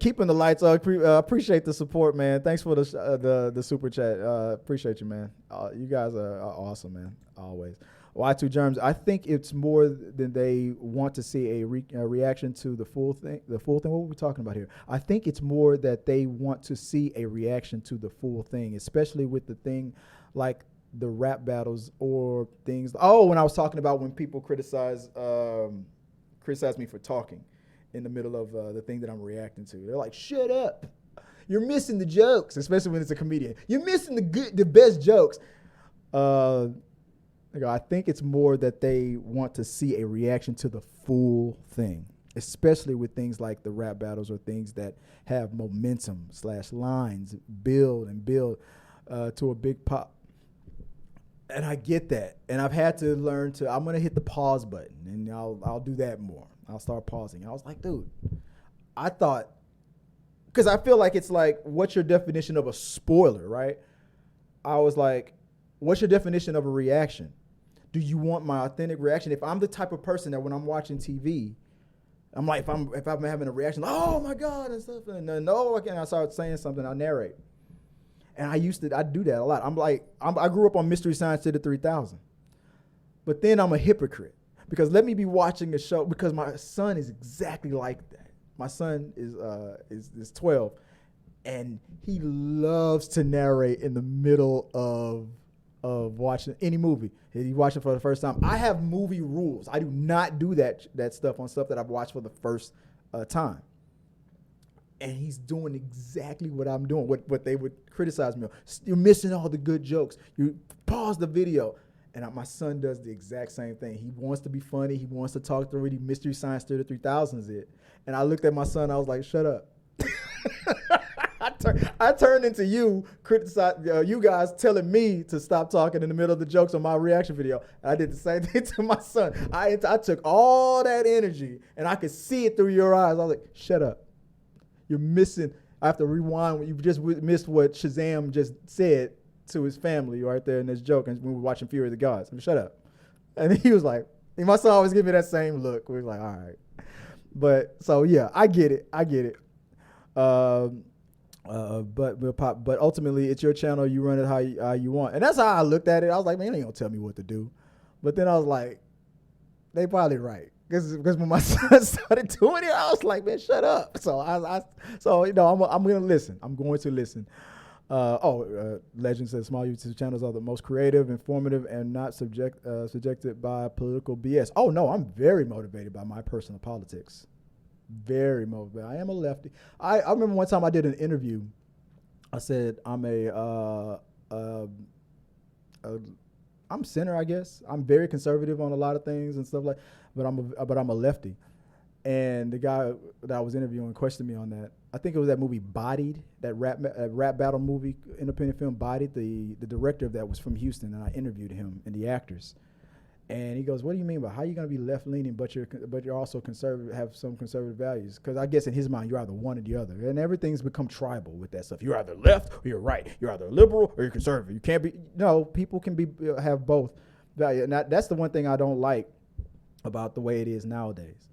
keeping the lights on. Appreciate the support, man. Thanks for the super chat. Appreciate you, man. You guys are awesome, man. Always. Y2 Germs. I think it's more than they want to see a reaction to the full thing. The full thing. What were we talking about here? I think it's more that they want to see a reaction to the full thing, especially with the thing like the rap battles or things. Oh, when I was talking about when people criticize me for talking in the middle of the thing that I'm reacting to. They're like, shut up. You're missing the jokes, especially when it's a comedian. You're missing the best jokes. I think it's more that they want to see a reaction to the full thing, especially with things like the rap battles or things that have momentum / lines, build to a big pop. And I get that. And I've had to learn I'm going to hit the pause button, and I'll do that more. I'll start pausing. I was like, dude, I thought, because I feel like it's like, what's your definition of a spoiler, right? I was like, what's your definition of a reaction? Do you want my authentic reaction? If I'm the type of person that when I'm watching TV, I'm like, if I'm having a reaction, oh my God, and stuff, and no, I start saying something, I'll narrate. And I do that a lot. I grew up on Mystery Science Theater 3000. But then I'm a hypocrite. Because let me be watching a show, because my son is exactly like that. My son is 12, and he loves to narrate in the middle of watching any movie. He's watching for the first time. I have movie rules. I do not do that stuff on stuff that I've watched for the first time. And he's doing exactly what I'm doing, what they would criticize me on. You're missing all the good jokes. You pause the video. And my son does the exact same thing. He wants to be funny. He wants to talk through it. Mystery Science Theater 3000's it. And I looked at my son. I was like, shut up. I turned into you guys telling me to stop talking in the middle of the jokes on my reaction video. And I did the same thing to my son. I took all that energy, and I could see it through your eyes. I was like, shut up. You're missing. I have to rewind. You just missed what Shazam just said to his family right there in this joke, and we were watching Fury of the Gods. I mean, shut up. And he was like, my son always give me that same look. We were like, all right. But so yeah, I get it. But ultimately it's your channel. You run it how you want. And that's how I looked at it. I was like, man, they ain't gonna tell me what to do. But then I was like, they probably right. Because when my son started doing it, I was like, man, shut up. So I'm going to listen. I'm going to listen. Legend says small YouTube channels are the most creative, informative, and not subjected by political BS. Oh no, I'm very motivated by my personal politics. Very motivated. I am a lefty. I remember one time I did an interview. I said I'm I'm center, I guess. I'm very conservative on a lot of things and stuff but I'm a lefty. And the guy that I was interviewing questioned me on that. I think it was that movie Bodied, that rap battle movie, independent film Bodied. The director of that was from Houston, and I interviewed him and the actors. And he goes, "What do you mean by how are you going to be left leaning, but you're also conservative, have some conservative values?" Because I guess in his mind, you're either one or the other, and everything's become tribal with that stuff. You're either left or you're right. You're either liberal or you're conservative. You can't be. No, people can have both value, and that's the one thing I don't like about the way it is nowadays.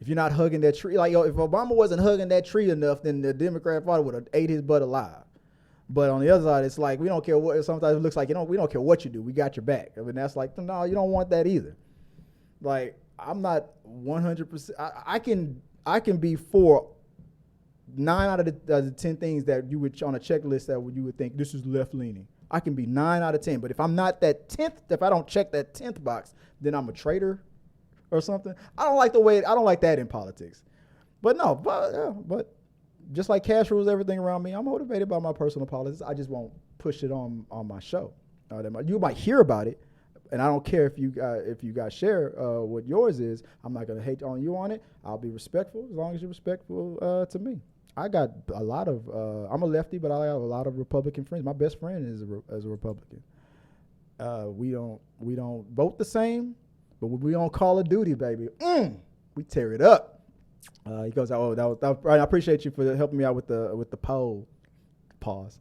If you're not hugging that tree, like if Obama wasn't hugging that tree enough, then the Democrat Party would have ate his butt alive. But on the other side, it's like we don't care what. Sometimes it looks like we don't care what you do. We got your back. I mean, that's like no, you don't want that either. Like I'm not 100%. I can be for 9 out of the 10 things that you would on a checklist that you would think this is left leaning. I can be 9 out of 10. But if I'm not that 10th, if I don't check that 10th box, then I'm a traitor or something. I don't like that in politics. But no, but just like cash rules everything around me, I'm motivated by my personal politics. I just won't push it on my show. You might hear about it, and I don't care if you guys share what yours is. I'm not gonna hate on you on it. I'll be respectful as long as you're respectful to me. I got a lot of. I'm a lefty, but I have a lot of Republican friends. My best friend is a Republican. We don't vote the same, but when we on Call of Duty, baby, we tear it up. He goes, "Oh, that was right. I appreciate you for helping me out with the poll." Pause.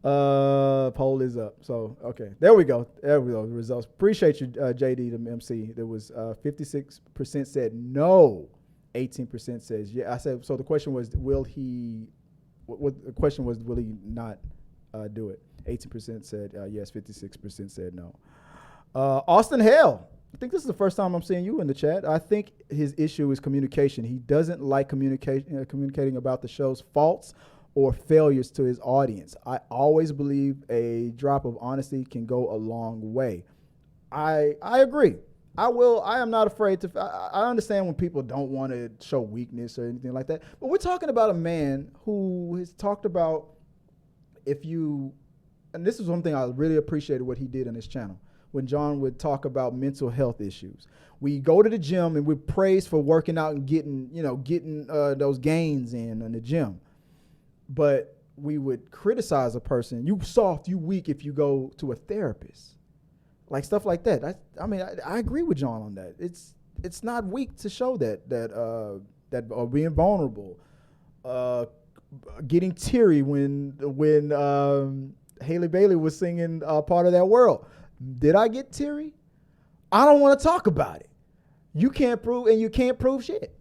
Poll is up. So okay, there we go. The results. Appreciate you, JD, the MC. There was 56% said no, 18% says yeah. I said so. The question was, will he? The question was, will he not do it? 18% said yes. 56% said no. Austin Hale. I think this is the first time I'm seeing you in the chat. I think his issue is communication. He doesn't like communicating about the show's faults or failures to his audience. I always believe a drop of honesty can go a long way. I agree. I am not afraid to. I understand when people don't want to show weakness or anything like that. But we're talking about a man who has talked about and this is one thing I really appreciated what he did on his channel. When John would talk about mental health issues, we go to the gym and we're praised for working out and getting those gains in the gym. But we would criticize a person. You soft, you weak if you go to a therapist, like stuff like that. I agree with John on that. It's not weak to show that being vulnerable, getting teary when Haley Bailey was singing Part of That World. Did I get teary? I don't want to talk about it. You can't prove shit.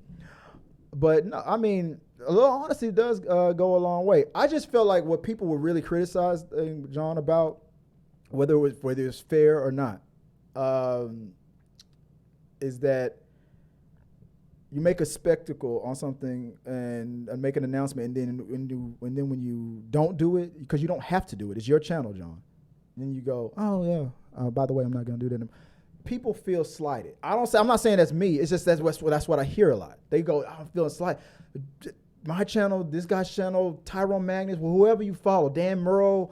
But no, I mean, a little honesty does go a long way. I just felt like what people were really criticizing John about, whether it's fair or not, is that you make a spectacle on something and make an announcement, and then when you don't do it, because you don't have to do it, it's your channel, John. And then you go, oh yeah. By the way, I'm not going to do that anymore. People feel slighted. I'm not saying that's me. It's just that's what I hear a lot. They go, I'm feeling slighted. My channel, this guy's channel, Tyrone Magnus, whoever you follow, Dan Murrow,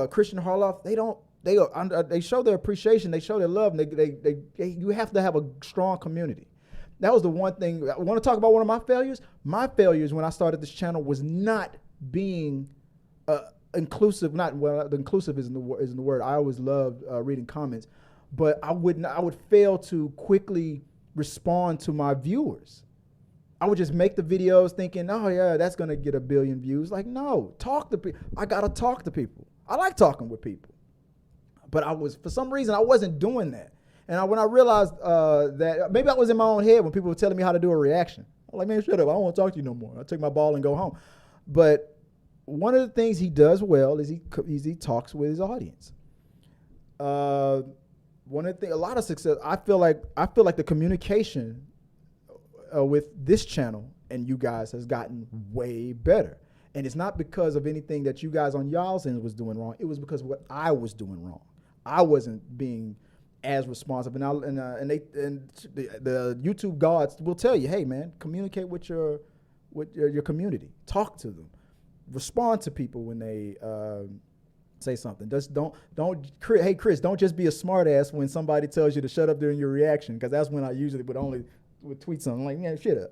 Christian Harloff, they show their appreciation, they show their love, and you have to have a strong community. That was the one thing. I want to talk about one of my failures. My failures when I started this channel was not being inclusive. Inclusive isn't the word. I always loved reading comments, but I would fail to quickly respond to my viewers. I would just make the videos thinking, oh yeah, that's gonna get 1 billion views. Like, no, talk to people. I gotta talk to people. I like talking with people, but for some reason I wasn't doing that. And when I realized that maybe I was in my own head when people were telling me how to do a reaction, I'm like, man, shut up. I don't want to talk to you no more. I take my ball and go home. But one of the things he does well is he talks with his audience. A lot of success. I feel like the communication with this channel and you guys has gotten way better. And it's not because of anything that you guys on y'all's end was doing wrong. It was because of what I was doing wrong. I wasn't being as responsive. And the YouTube gods will tell you, hey man, communicate with your community. Talk to them. Respond to people when they say something. Just don't. Hey Chris, don't just be a smart ass when somebody tells you to shut up during your reaction, because that's when I usually would tweet something like, yeah, shut up.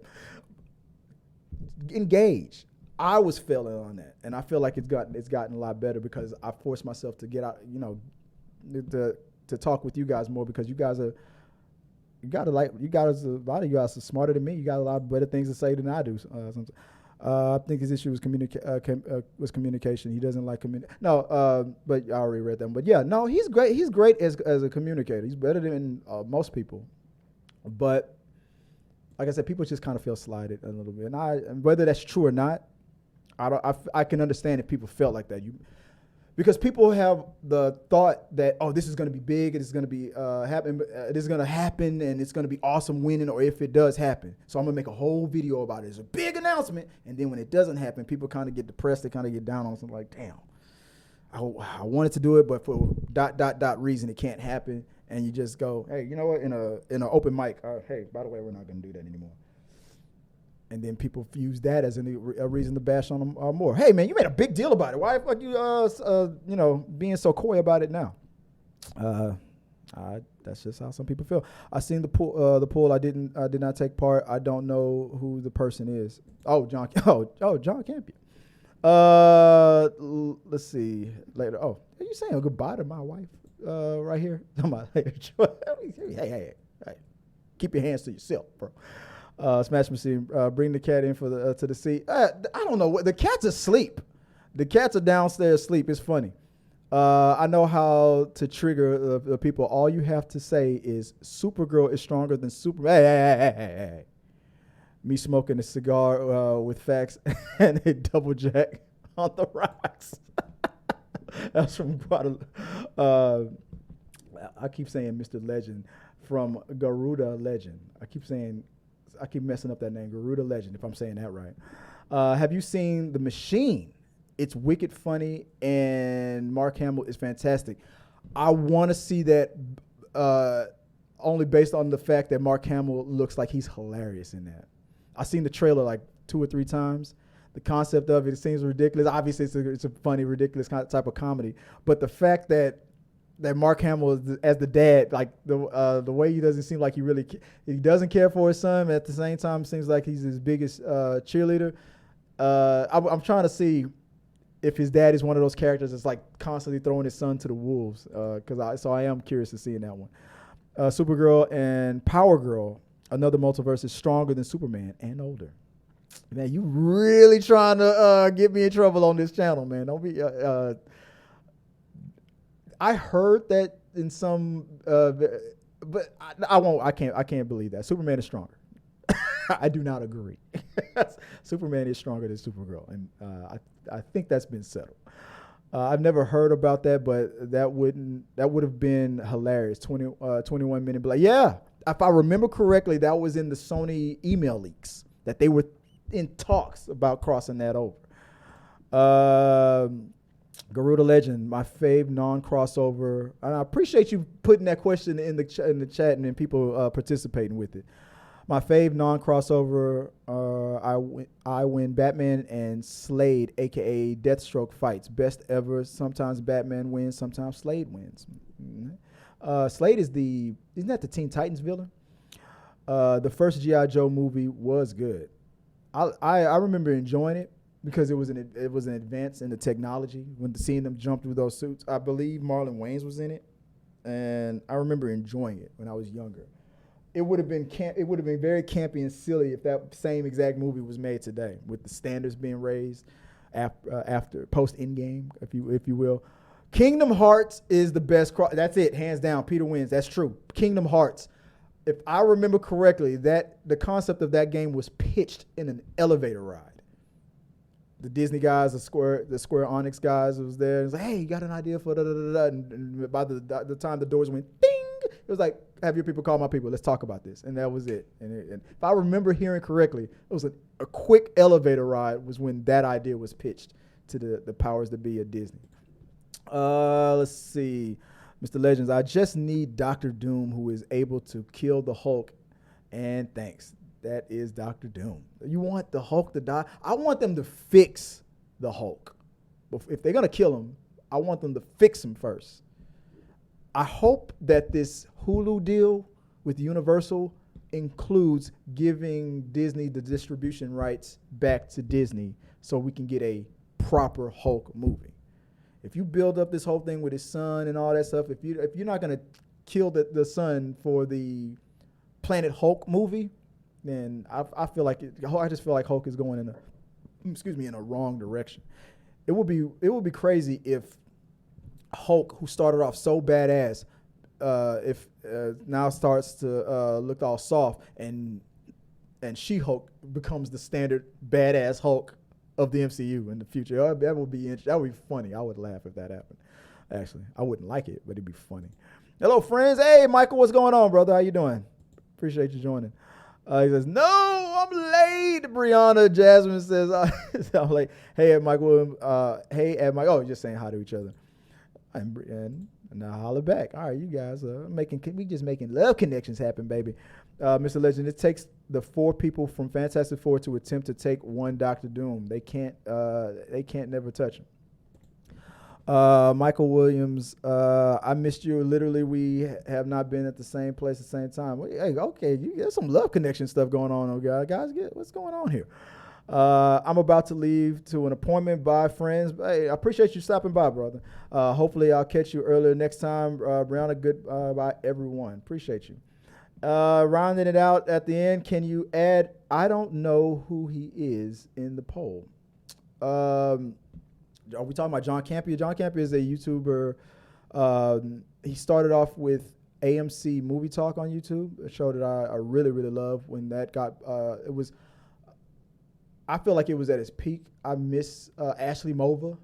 Engage. I was failing on that, and I feel like it's gotten a lot better because I forced myself to get out, to talk with you guys more, because a lot of you guys are smarter than me. You got a lot better things to say than I do. I think his issue was communication. He doesn't like but I already read that. But yeah, no, he's great. He's great as a communicator. He's better than most people. But like I said, people just kind of feel slighted a little bit, and whether that's true or not, I can understand if people felt like that. Because people have the thought that, oh, this is going to be big, and it's going to be this is going to happen, and it's going to be awesome winning, or if it does happen. So I'm going to make a whole video about it. It's a big announcement, and then when it doesn't happen, people kind of get depressed. They kind of get down on something like, damn, I wanted to do it, but for ... reason it can't happen. And you just go, hey, you know what? In an open mic, hey, by the way, we're not going to do that anymore. And then people use that as a reason to bash on them more. Hey, man, you made a big deal about it. Why the fuck you being so coy about it now? That's just how some people feel. I seen the poll. I did not take part. I don't know who the person is. Oh, John. Oh, John Campea. Let's see later. Oh, are you saying goodbye to my wife right here? Hey, keep your hands to yourself, bro. Smash Machine, bring the cat in to the seat. I don't know. The cat's asleep. The cats are downstairs asleep. It's funny. I know how to trigger the people. All you have to say is Supergirl is stronger than Superman. Hey. Me smoking a cigar with facts and a double jack on the rocks. That's from Guadalupe. I keep saying Mr. Legend from Garuda Legend. I keep messing up that name, Garuda Legend, if I'm saying that right. Have you seen The Machine? It's wicked funny, and Mark Hamill is fantastic. I want to see that only based on the fact that Mark Hamill looks like he's hilarious in that. I've seen the trailer like 2 or 3 times. The concept of it seems ridiculous. Obviously, it's a funny, ridiculous type of comedy. But the fact that Mark Hamill is as the dad, like the way he doesn't seem like he doesn't care for his son, at the same time seems like he's his biggest cheerleader. I'm trying to see if his dad is one of those characters that's like constantly throwing his son to the wolves. So I am curious to see in that one. Supergirl and Power Girl, another multiverse, is stronger than Superman and older. Man, you really trying to get me in trouble on this channel, man. Don't be. I heard that in some, but I won't. I can't believe that Superman is stronger. I do not agree. Superman is stronger than Supergirl, and I think that's been settled. I've never heard about that, but that would have been hilarious. 21 minute black. Yeah, if I remember correctly, that was in the Sony email leaks that they were in talks about crossing that over. Garuda Legend, my fave non-crossover. And I appreciate you putting that question in the chat and then people participating with it. My fave non-crossover, I win Batman and Slade, a.k.a. Deathstroke fights. Best ever. Sometimes Batman wins, sometimes Slade wins. Mm-hmm. Slade isn't that the Teen Titans villain? The first G.I. Joe movie was good. I remember enjoying it because it was an advance in the technology when seeing them jump through those suits. I believe Marlon Wayans was in it, and I remember enjoying it when I was younger. It would have been very campy and silly if that same exact movie was made today, with the standards being raised after post Endgame, if you will. Kingdom Hearts is the best. That's it, hands down. Peter wins. That's true. Kingdom Hearts. If I remember correctly, that the concept of that game was pitched in an elevator ride. The Disney guys, the Square Enix guys was there. It was like, hey, you got an idea for da da da da. And by the time the doors went ding, it was like, have your people call my people. Let's talk about this. And that was it. And if I remember hearing correctly, it was a quick elevator ride was when that idea was pitched to the powers that be at Disney. Let's see. Mr. Legends, I just need Dr. Doom who is able to kill the Hulk. And thanks. That is Dr. Doom. You want the Hulk to die? I want them to fix the Hulk. If they're going to kill him, I want them to fix him first. I hope that this Hulu deal with Universal includes giving Disney the distribution rights back to Disney so we can get a proper Hulk movie. If you build up this whole thing with his son and all that stuff, if you're not going to kill the son for the Planet Hulk movie, then I feel like I just feel like Hulk is going in a wrong direction. It would be crazy if Hulk, who started off so badass, now starts to look all soft, and She-Hulk becomes the standard badass Hulk of the MCU in the future. That would be funny. I would laugh if that happened. Actually, I wouldn't like it, but it'd be funny. Hello, friends. Hey, Michael, what's going on, brother? How you doing? Appreciate you joining. He says, no, I'm late. Brianna Jasmine says, I'm late. Hey, Michael. Oh, just saying hi to each other. And now holler back. All right, you guys we just making love connections happen, baby. Mr. Legend, it takes the 4 people from Fantastic Four to attempt to take one Dr. Doom. They can't never touch him. Michael Williams, I missed you. Literally, we have not been at the same place at the same time. Hey, okay, there's some love connection stuff going on, guys. What's going on here? I'm about to leave to an appointment. Bye, friends. Hey, I appreciate you stopping by, brother. Hopefully, I'll catch you earlier next time. Brianna, goodbye, everyone. Appreciate you. Rounding it out at the end, can you add I don't know who he is in the poll? Are we talking about John Campea? John Campea is a YouTuber. He started off with AMC Movie Talk on YouTube, a show that I really, really love. When that got, I feel like it was at its peak. I miss Ashley Mova.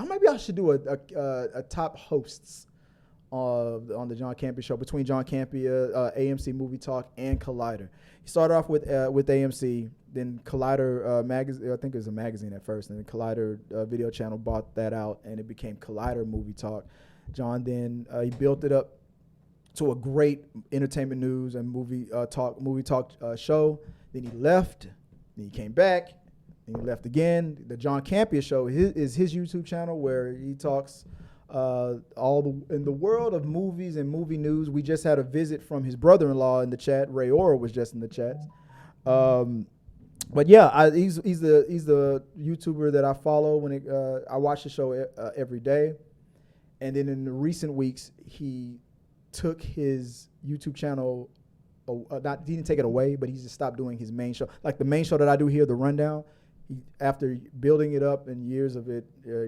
Maybe I should do a top hosts on the John Campea show between John Campea, AMC Movie Talk, and Collider. He started off with AMC, then Collider magazine. I think it was a magazine at first, and then Collider video channel bought that out, and it became Collider Movie Talk. John then he built it up to a great entertainment news and movie talk show. Then he left. Then he came back. Then he left again. The John Campea show is his YouTube channel where he talks in the world of movies and movie news. We just had a visit from his brother-in-law in the chat. Ray Ora was just in the chat. But yeah, he's the YouTuber that I follow. I watch the show every day. And then in the recent weeks, he took his YouTube channel. He didn't take it away, but he just stopped doing his main show. Like the main show that I do here, The Rundown. After building it up and years of it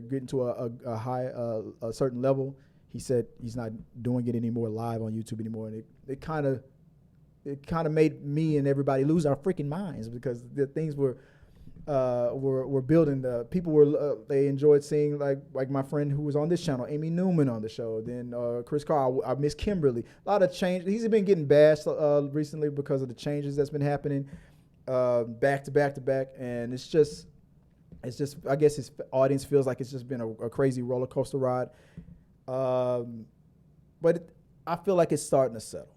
getting to a certain level, he said he's not doing it anymore live on YouTube anymore. And it kind of made me and everybody lose our freaking minds because the things were building. The people they enjoyed seeing like my friend who was on this channel, Amy Newman, on the show. Then Chris Carr. I miss Kimberly. A lot of change. He's been getting bashed recently because of the changes that's been happening. Back to back, and it's just I guess his audience feels like it's just been a crazy roller coaster ride, but I feel like it's starting to settle.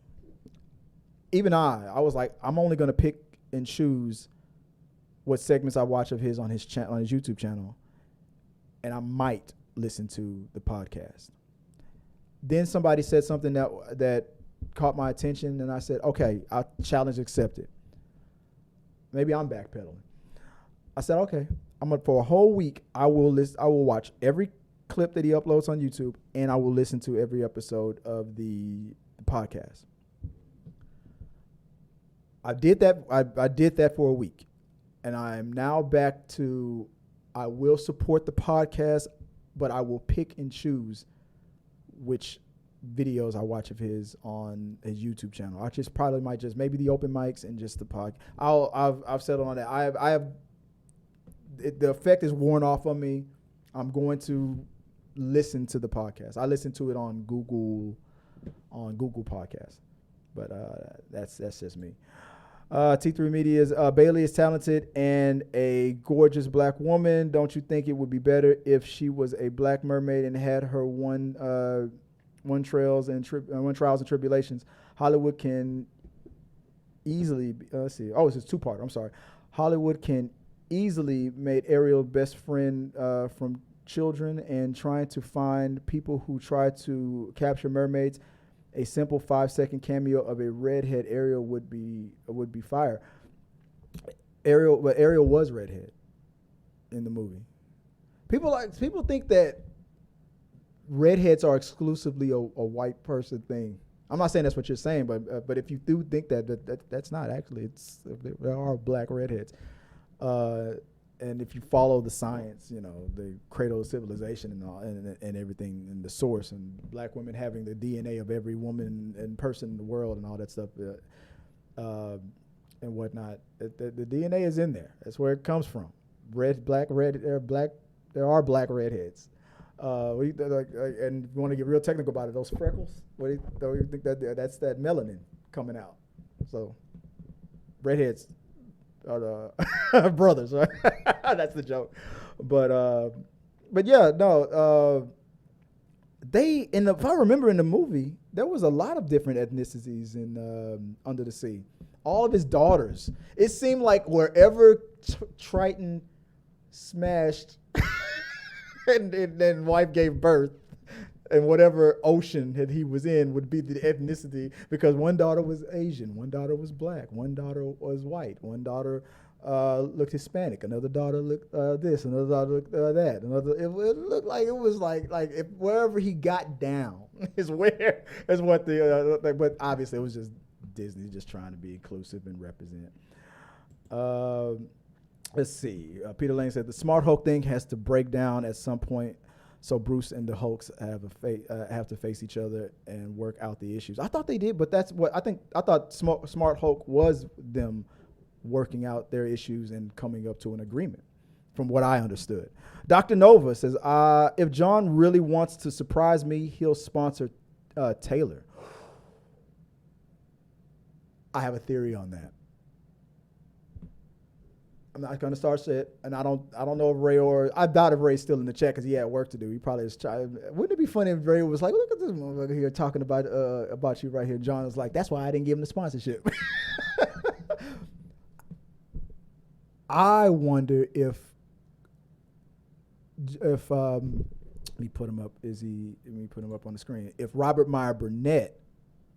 Even I was like, I'm only going to pick and choose what segments I watch of his on his YouTube channel, and I might listen to the podcast. Then somebody said something that caught my attention, and I said, okay, challenge accepted. Maybe I'm backpedaling. I said, okay, for a whole week, I will watch every clip that he uploads on YouTube, and I will listen to every episode of the podcast. I did that. I did that for a week, and I am now back to. I will support the podcast, but I will pick and choose which videos I watch of his on his YouTube channel. I just probably might just maybe the open mics and just the podcast. I've settled on that. I have the effect is worn off on me. I'm going to listen to the podcast. I listen to it on Google Podcasts. But that's just me. T3 Media's Bailey is talented and a gorgeous black woman. Don't you think it would be better if she was a black mermaid and had her one trials and tribulations? Hollywood can easily let's see. Oh, it's a two-part. I'm sorry. Hollywood can easily made Ariel best friend from children and trying to find people who try to capture mermaids. A simple 5-second cameo of a redhead Ariel would be fire. Ariel was redhead in the movie. People think that redheads are exclusively a white person thing. I'm not saying that's what you're saying, but if you do think that's not actually. There are black redheads. And if you follow the science, the cradle of civilization and all, and everything, and the source, and black women having the DNA of every woman and person in the world, and all that stuff, and whatnot, the DNA is in there. That's where it comes from. Black. There are black redheads. And if you want to get real technical about it, those freckles. What do you think that's that melanin coming out? So, redheads are the brothers, right? That's the joke. But yeah, no. If I remember in the movie, there was a lot of different ethnicities in Under the Sea. All of his daughters. It seemed like wherever Triton smashed and then wife gave birth, and whatever ocean that he was in would be the ethnicity, because one daughter was Asian, one daughter was black, one daughter was white, one daughter looked Hispanic, another daughter looked this, another daughter looked that, it looked like it was like if wherever he got down is what but obviously it was just Disney just trying to be inclusive and represent. Let's see. Peter Lane said the Smart Hulk thing has to break down at some point, so Bruce and the Hulks have to face each other and work out the issues. I thought they did, but that's what I think. I thought Smart Hulk was them working out their issues and coming up to an agreement, from what I understood. Dr. Nova says, if John really wants to surprise me, he'll sponsor Taylor. I have a theory on that. I'm not going to start shit, and I don't know if Ray I doubt if Ray's still in the chat because he had work to do. He probably is trying. Wouldn't it be funny if Ray was like, look at this motherfucker here talking about you right here. John is like, that's why I didn't give him the sponsorship. I wonder if let me put him up. Let me put him up on the screen. If Robert Meyer Burnett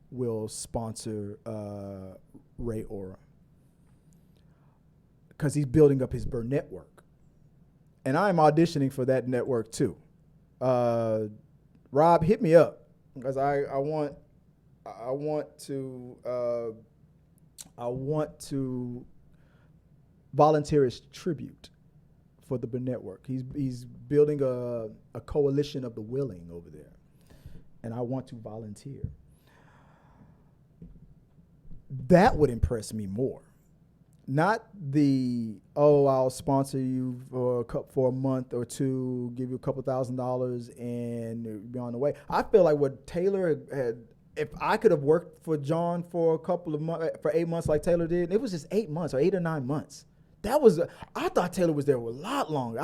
will sponsor Ray Aura, because he's building up his Burnett work, and I'm auditioning for that network too. Rob, hit me up, because I want to volunteer as tribute for the Burnett work. He's building a coalition of the willing over there, and I want to volunteer. That would impress me more. Not I'll sponsor you for a month or two, give you a couple $1,000s and be on the way. I feel like what Taylor had, if I could have worked for John for a couple of months, for 8 months like Taylor did, it was just 8 months or 8 or 9 months. I thought Taylor was there a lot longer.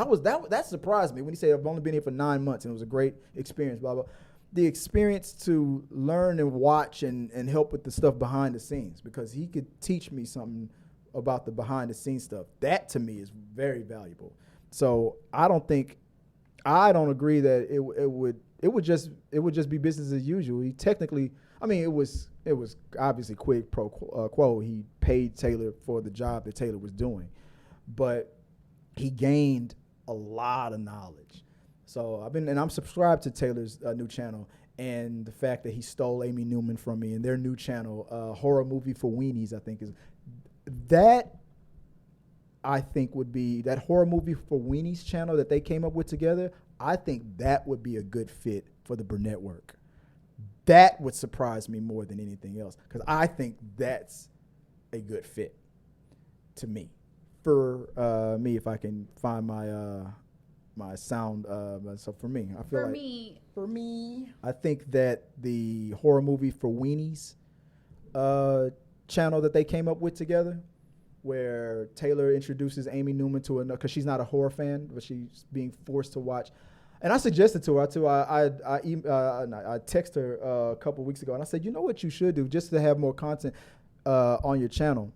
That surprised me when he said, I've only been here for 9 months and it was a great experience, blah, blah. The experience to learn and watch and help with the stuff behind the scenes, because he could teach me something about the behind the scenes stuff. That to me is very valuable. So I don't agree that it would just be business as usual. He technically, it was obviously quid pro quo. He paid Taylor for the job that Taylor was doing, but he gained a lot of knowledge. So I'm subscribed to Taylor's new channel, and the fact that he stole Amy Newman from me and their new channel, Horror Movie for Weenies, I think would be that Horror Movie for Weenies channel that they came up with together. I think that would be a good fit for the Burnett work. That would surprise me more than anything else, because I think that's a good fit to me. For me, if I can find my sound, so for me, I feel I think that the Horror Movie for Weenies channel that they came up with together, where Taylor introduces Amy Newman to another, because she's not a horror fan, but she's being forced to watch. And I suggested to her too. I texted her a couple weeks ago, and I said, you know what you should do, just to have more content on your channel,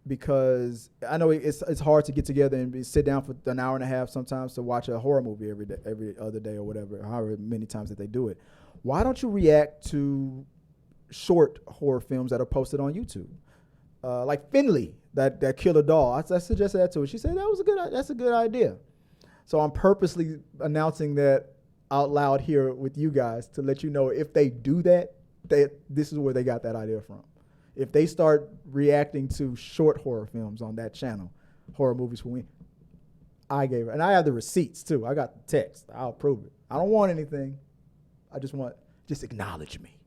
because I know it's hard to get together and sit down for an hour and a half sometimes to watch a horror movie every other day or whatever, however many times that they do it. Why don't you react to short horror films that are posted on YouTube? Like Finley, that killer doll. I suggested that to her. She said that's a good idea. So I'm purposely announcing that out loud here with you guys to let you know, if they do that, this is where they got that idea from. If they start reacting to short horror films on that channel, horror movies for me, I gave her, and I have the receipts too. I got the text. I'll prove it. I don't want anything. I just acknowledge me.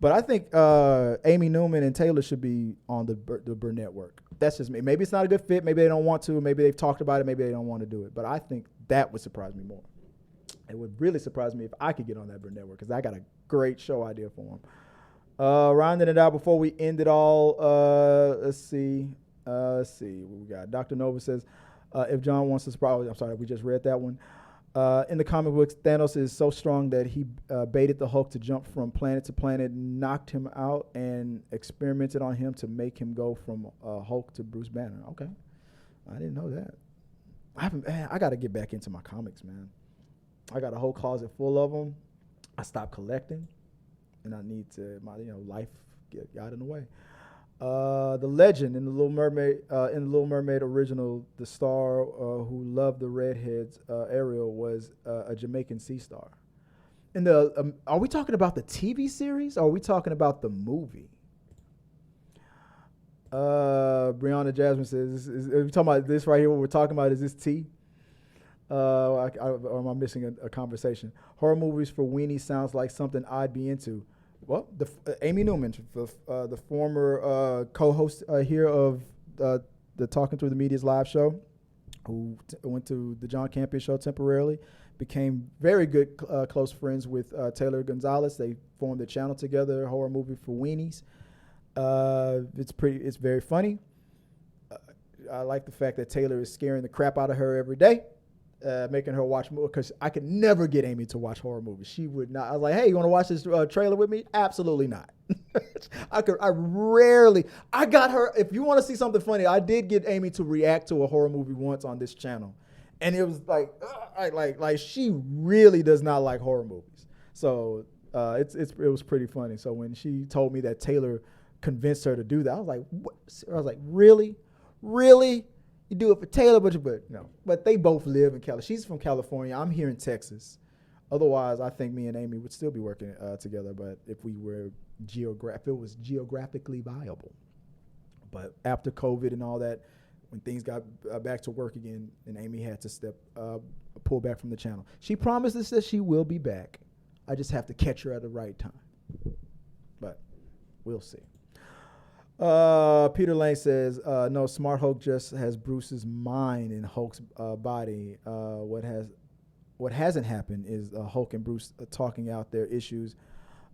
But I think Amy Newman and Taylor should be on the Burr Network. That's just me. Maybe it's not a good fit. Maybe they don't want to. Maybe they've talked about it. Maybe they don't want to do it. But I think that would surprise me more. It would really surprise me if I could get on that Burr Network, because I got a great show idea for them. Rounding it out before we end it all, let's see what we got. Dr. Nova says, if John wants to surprise, I'm sorry, we just read that one. In the comic books, Thanos is so strong that he baited the Hulk to jump from planet to planet, knocked him out, and experimented on him to make him go from Hulk to Bruce Banner. Okay, I didn't know that. I got to get back into my comics, man. I got a whole closet full of them. I stopped collecting, and I need to. Life got in the way. The legend in the Little Mermaid original, the star who loved the redheads, Ariel, was a Jamaican sea star. In the are we talking about the TV series, or are we talking about the movie? Brianna Jasmine says, are we talking about this right here? What we're talking about, is this tea? Or am I missing a conversation? Horror movies for weenies sounds like something I'd be into. Well, Amy Newman, the former co-host here of the Talking Through the Media's live show, who went to the John Campea show temporarily, became very good close friends with Taylor Gonzalez. They formed a channel together, Horror Movie for Weenies. It's very funny. I like the fact that Taylor is scaring the crap out of her every day. Making her watch more, because I could never get Amy to watch horror movies. She would not. I was like, hey, you want to watch this trailer with me? Absolutely not. I got her. If you want to see something funny, I did get Amy to react to a horror movie once on this channel, and it was like she really does not like horror movies. So it was pretty funny. So when she told me that Taylor convinced her to do that, I was like, what? I was like, really? You do it for Taylor, but no. But they both live in California. She's from California. I'm here in Texas. Otherwise, I think me and Amy would still be working together. But if it was geographically viable. But after COVID and all that, when things got back to work again, and Amy had to pull back from the channel. She promises that she will be back. I just have to catch her at the right time. But we'll see. Peter Lane says, no, Smart Hulk just has Bruce's mind in Hulk's body. What hasn't happened is Hulk and Bruce talking out their issues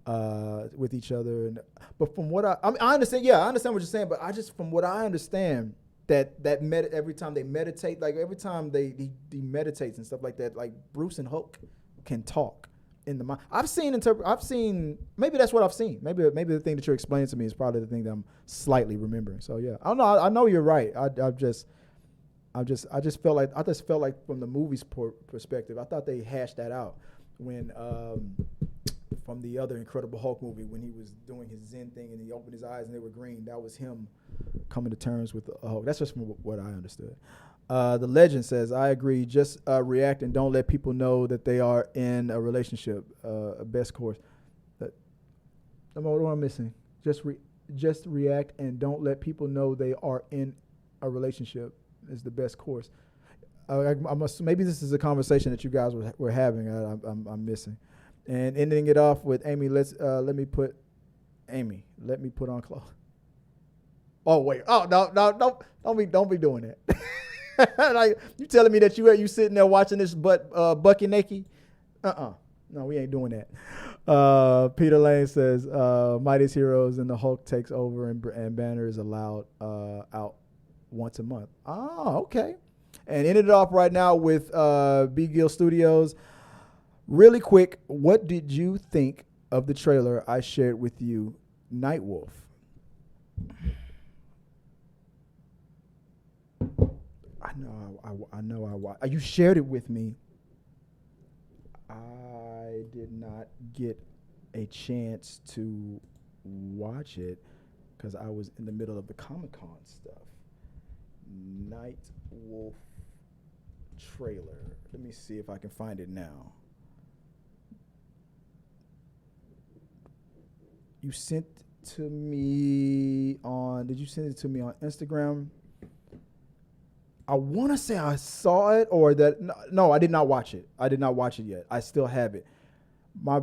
with each other. But from what I understand, I understand what you're saying, but from what I understand, every time they meditate, like every time he meditates and stuff like that, like Bruce and Hulk can talk in the mind. I've seen, maybe that's what I've seen. Maybe the thing that you're explaining to me is probably the thing that I'm slightly remembering. So yeah, I don't know. I know you're right. I just felt like from the movie's perspective, I thought they hashed that out when from the other Incredible Hulk movie, when he was doing his Zen thing and he opened his eyes and they were green. That was him coming to terms with the Hulk. That's just from what I understood. The legend says, I agree. Just react and don't let people know that they are in a relationship. A best course. What am I missing? Just react and don't let people know they are in a relationship is the best course. Maybe this is a conversation that you guys were having. I'm missing. And ending it off with Amy. Let me put on clothes. Oh wait. Oh no! Don't be doing that. Like, you telling me that you sitting there watching this butt bucky naked? No, we ain't doing that. Peter Lane says, Mightiest Heroes and the Hulk takes over and Banner is allowed out once a month. Oh, okay. And ended it off right now with B. Gill Studios. Really quick, what did you think of the trailer I shared with you, Nightwolf? I know. You shared it with me. I did not get a chance to watch it because I was in the middle of the Comic-Con stuff. Nightwolf trailer. Let me see if I can find it now. You sent to me on, did you send it to me on Instagram? I want to say I saw it or that, no, I did not watch it. I did not watch it yet. I still have it. My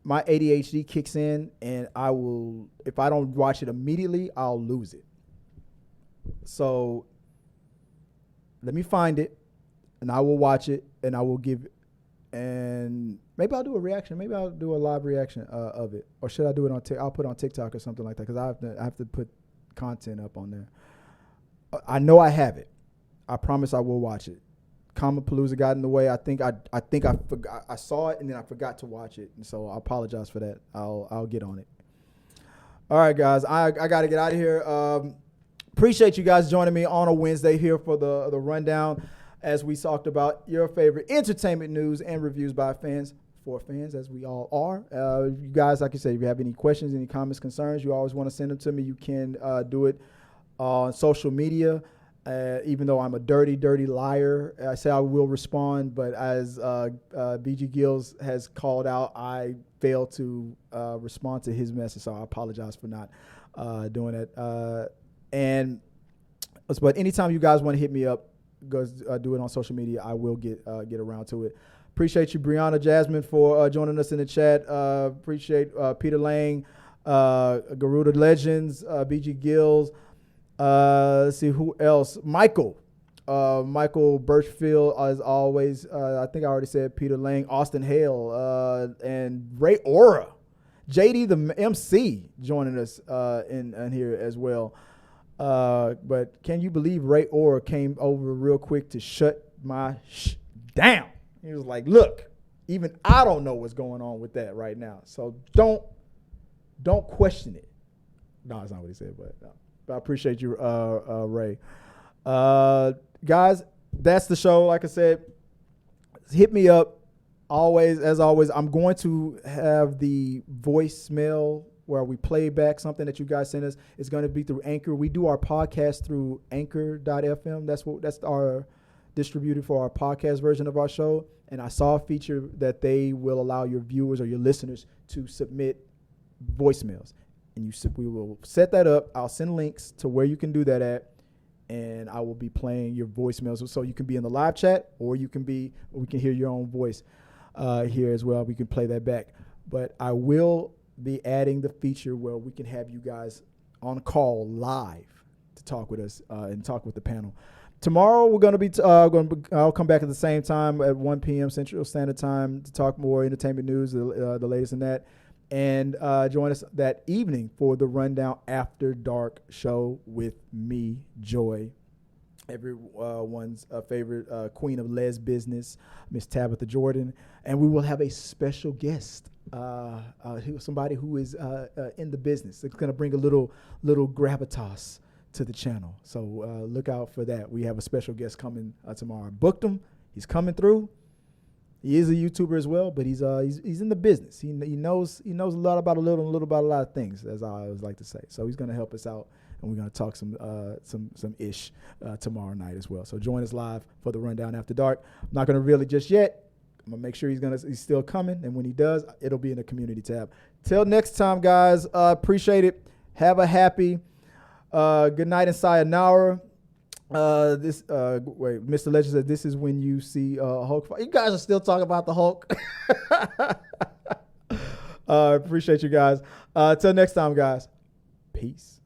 ADHD kicks in and I will, if I don't watch it immediately, I'll lose it. So let me find it and I will watch it and I will give, and maybe I'll do a reaction. Maybe I'll do a live reaction of it. Or should I do it on I'll put it on TikTok or something like that because I have to put content up on there. I know I have it. I promise I will watch it. Comicpalooza got in the way. I think I forgot. I saw it and then I forgot to watch it, and so I apologize for that. I'll get on it. All right, guys. I got to get out of here. Appreciate you guys joining me on a Wednesday here for the rundown, as we talked about your favorite entertainment news and reviews by fans for fans, as we all are. You guys, like I said, if you have any questions, any comments, concerns, you always want to send them to me. You can do it on social media. Even though I'm a dirty liar, I say I will respond. But as BG Gills has called out, I failed to respond to his message, so I apologize for not doing it. But anytime you guys want to hit me up, go do it on social media. I will get around to it. Appreciate you, Brianna Jasmine, for joining us in the chat. Appreciate Peter Lang, Garuda Legends, BG Gills. Let's see who else. Michael Birchfield, as always. I think I already said Peter Lang, Austin Hale, and Ray Aura, JD the MC joining us in here as well. But can you believe Ray Aura came over real quick to shut my down? He was like, "Look, even I don't know what's going on with that right now, so don't question it." No, that's not what he said, but no. I appreciate you, Ray. Guys, that's the show. Like I said, hit me up. As always, I'm going to have the voicemail where we play back something that you guys sent us. It's going to be through Anchor. We do our podcast through Anchor.fm. That's our distributed for our podcast version of our show. And I saw a feature that they will allow your viewers or your listeners to submit voicemails. And we will set that up. I'll send links to where you can do that at, and I will be playing your voicemails so you can be in the live chat, or we can hear your own voice here as well. We can play that back. But I will be adding the feature where we can have you guys on call live to talk with us and talk with the panel. Tomorrow we're going to be I'll come back at the same time at 1 p.m. Central Standard Time to talk more entertainment news, the latest in that. And join us that evening for the Rundown After Dark show with me, Joy, everyone's favorite queen of Les business, Miss Tabitha Jordan. And we will have a special guest, somebody who is in the business. It's going to bring a little gravitas to the channel. So look out for that. We have a special guest coming tomorrow. I booked him. He's coming through. He is a YouTuber as well, but he's in the business. He knows a lot about a little and a little about a lot of things, as I always like to say. So he's going to help us out, and we're going to talk some ish tomorrow night as well. So join us live for the Rundown After Dark. I'm not going to reveal it just yet. I'm going to make sure he's still coming, and when he does, it'll be in the community tab. Till next time, guys. Appreciate it. Have a happy good night and sayonara. Mr. Legend said this is when you see Hulk fight. You guys are still talking about the Hulk. Appreciate you guys. Till next time, guys. Peace.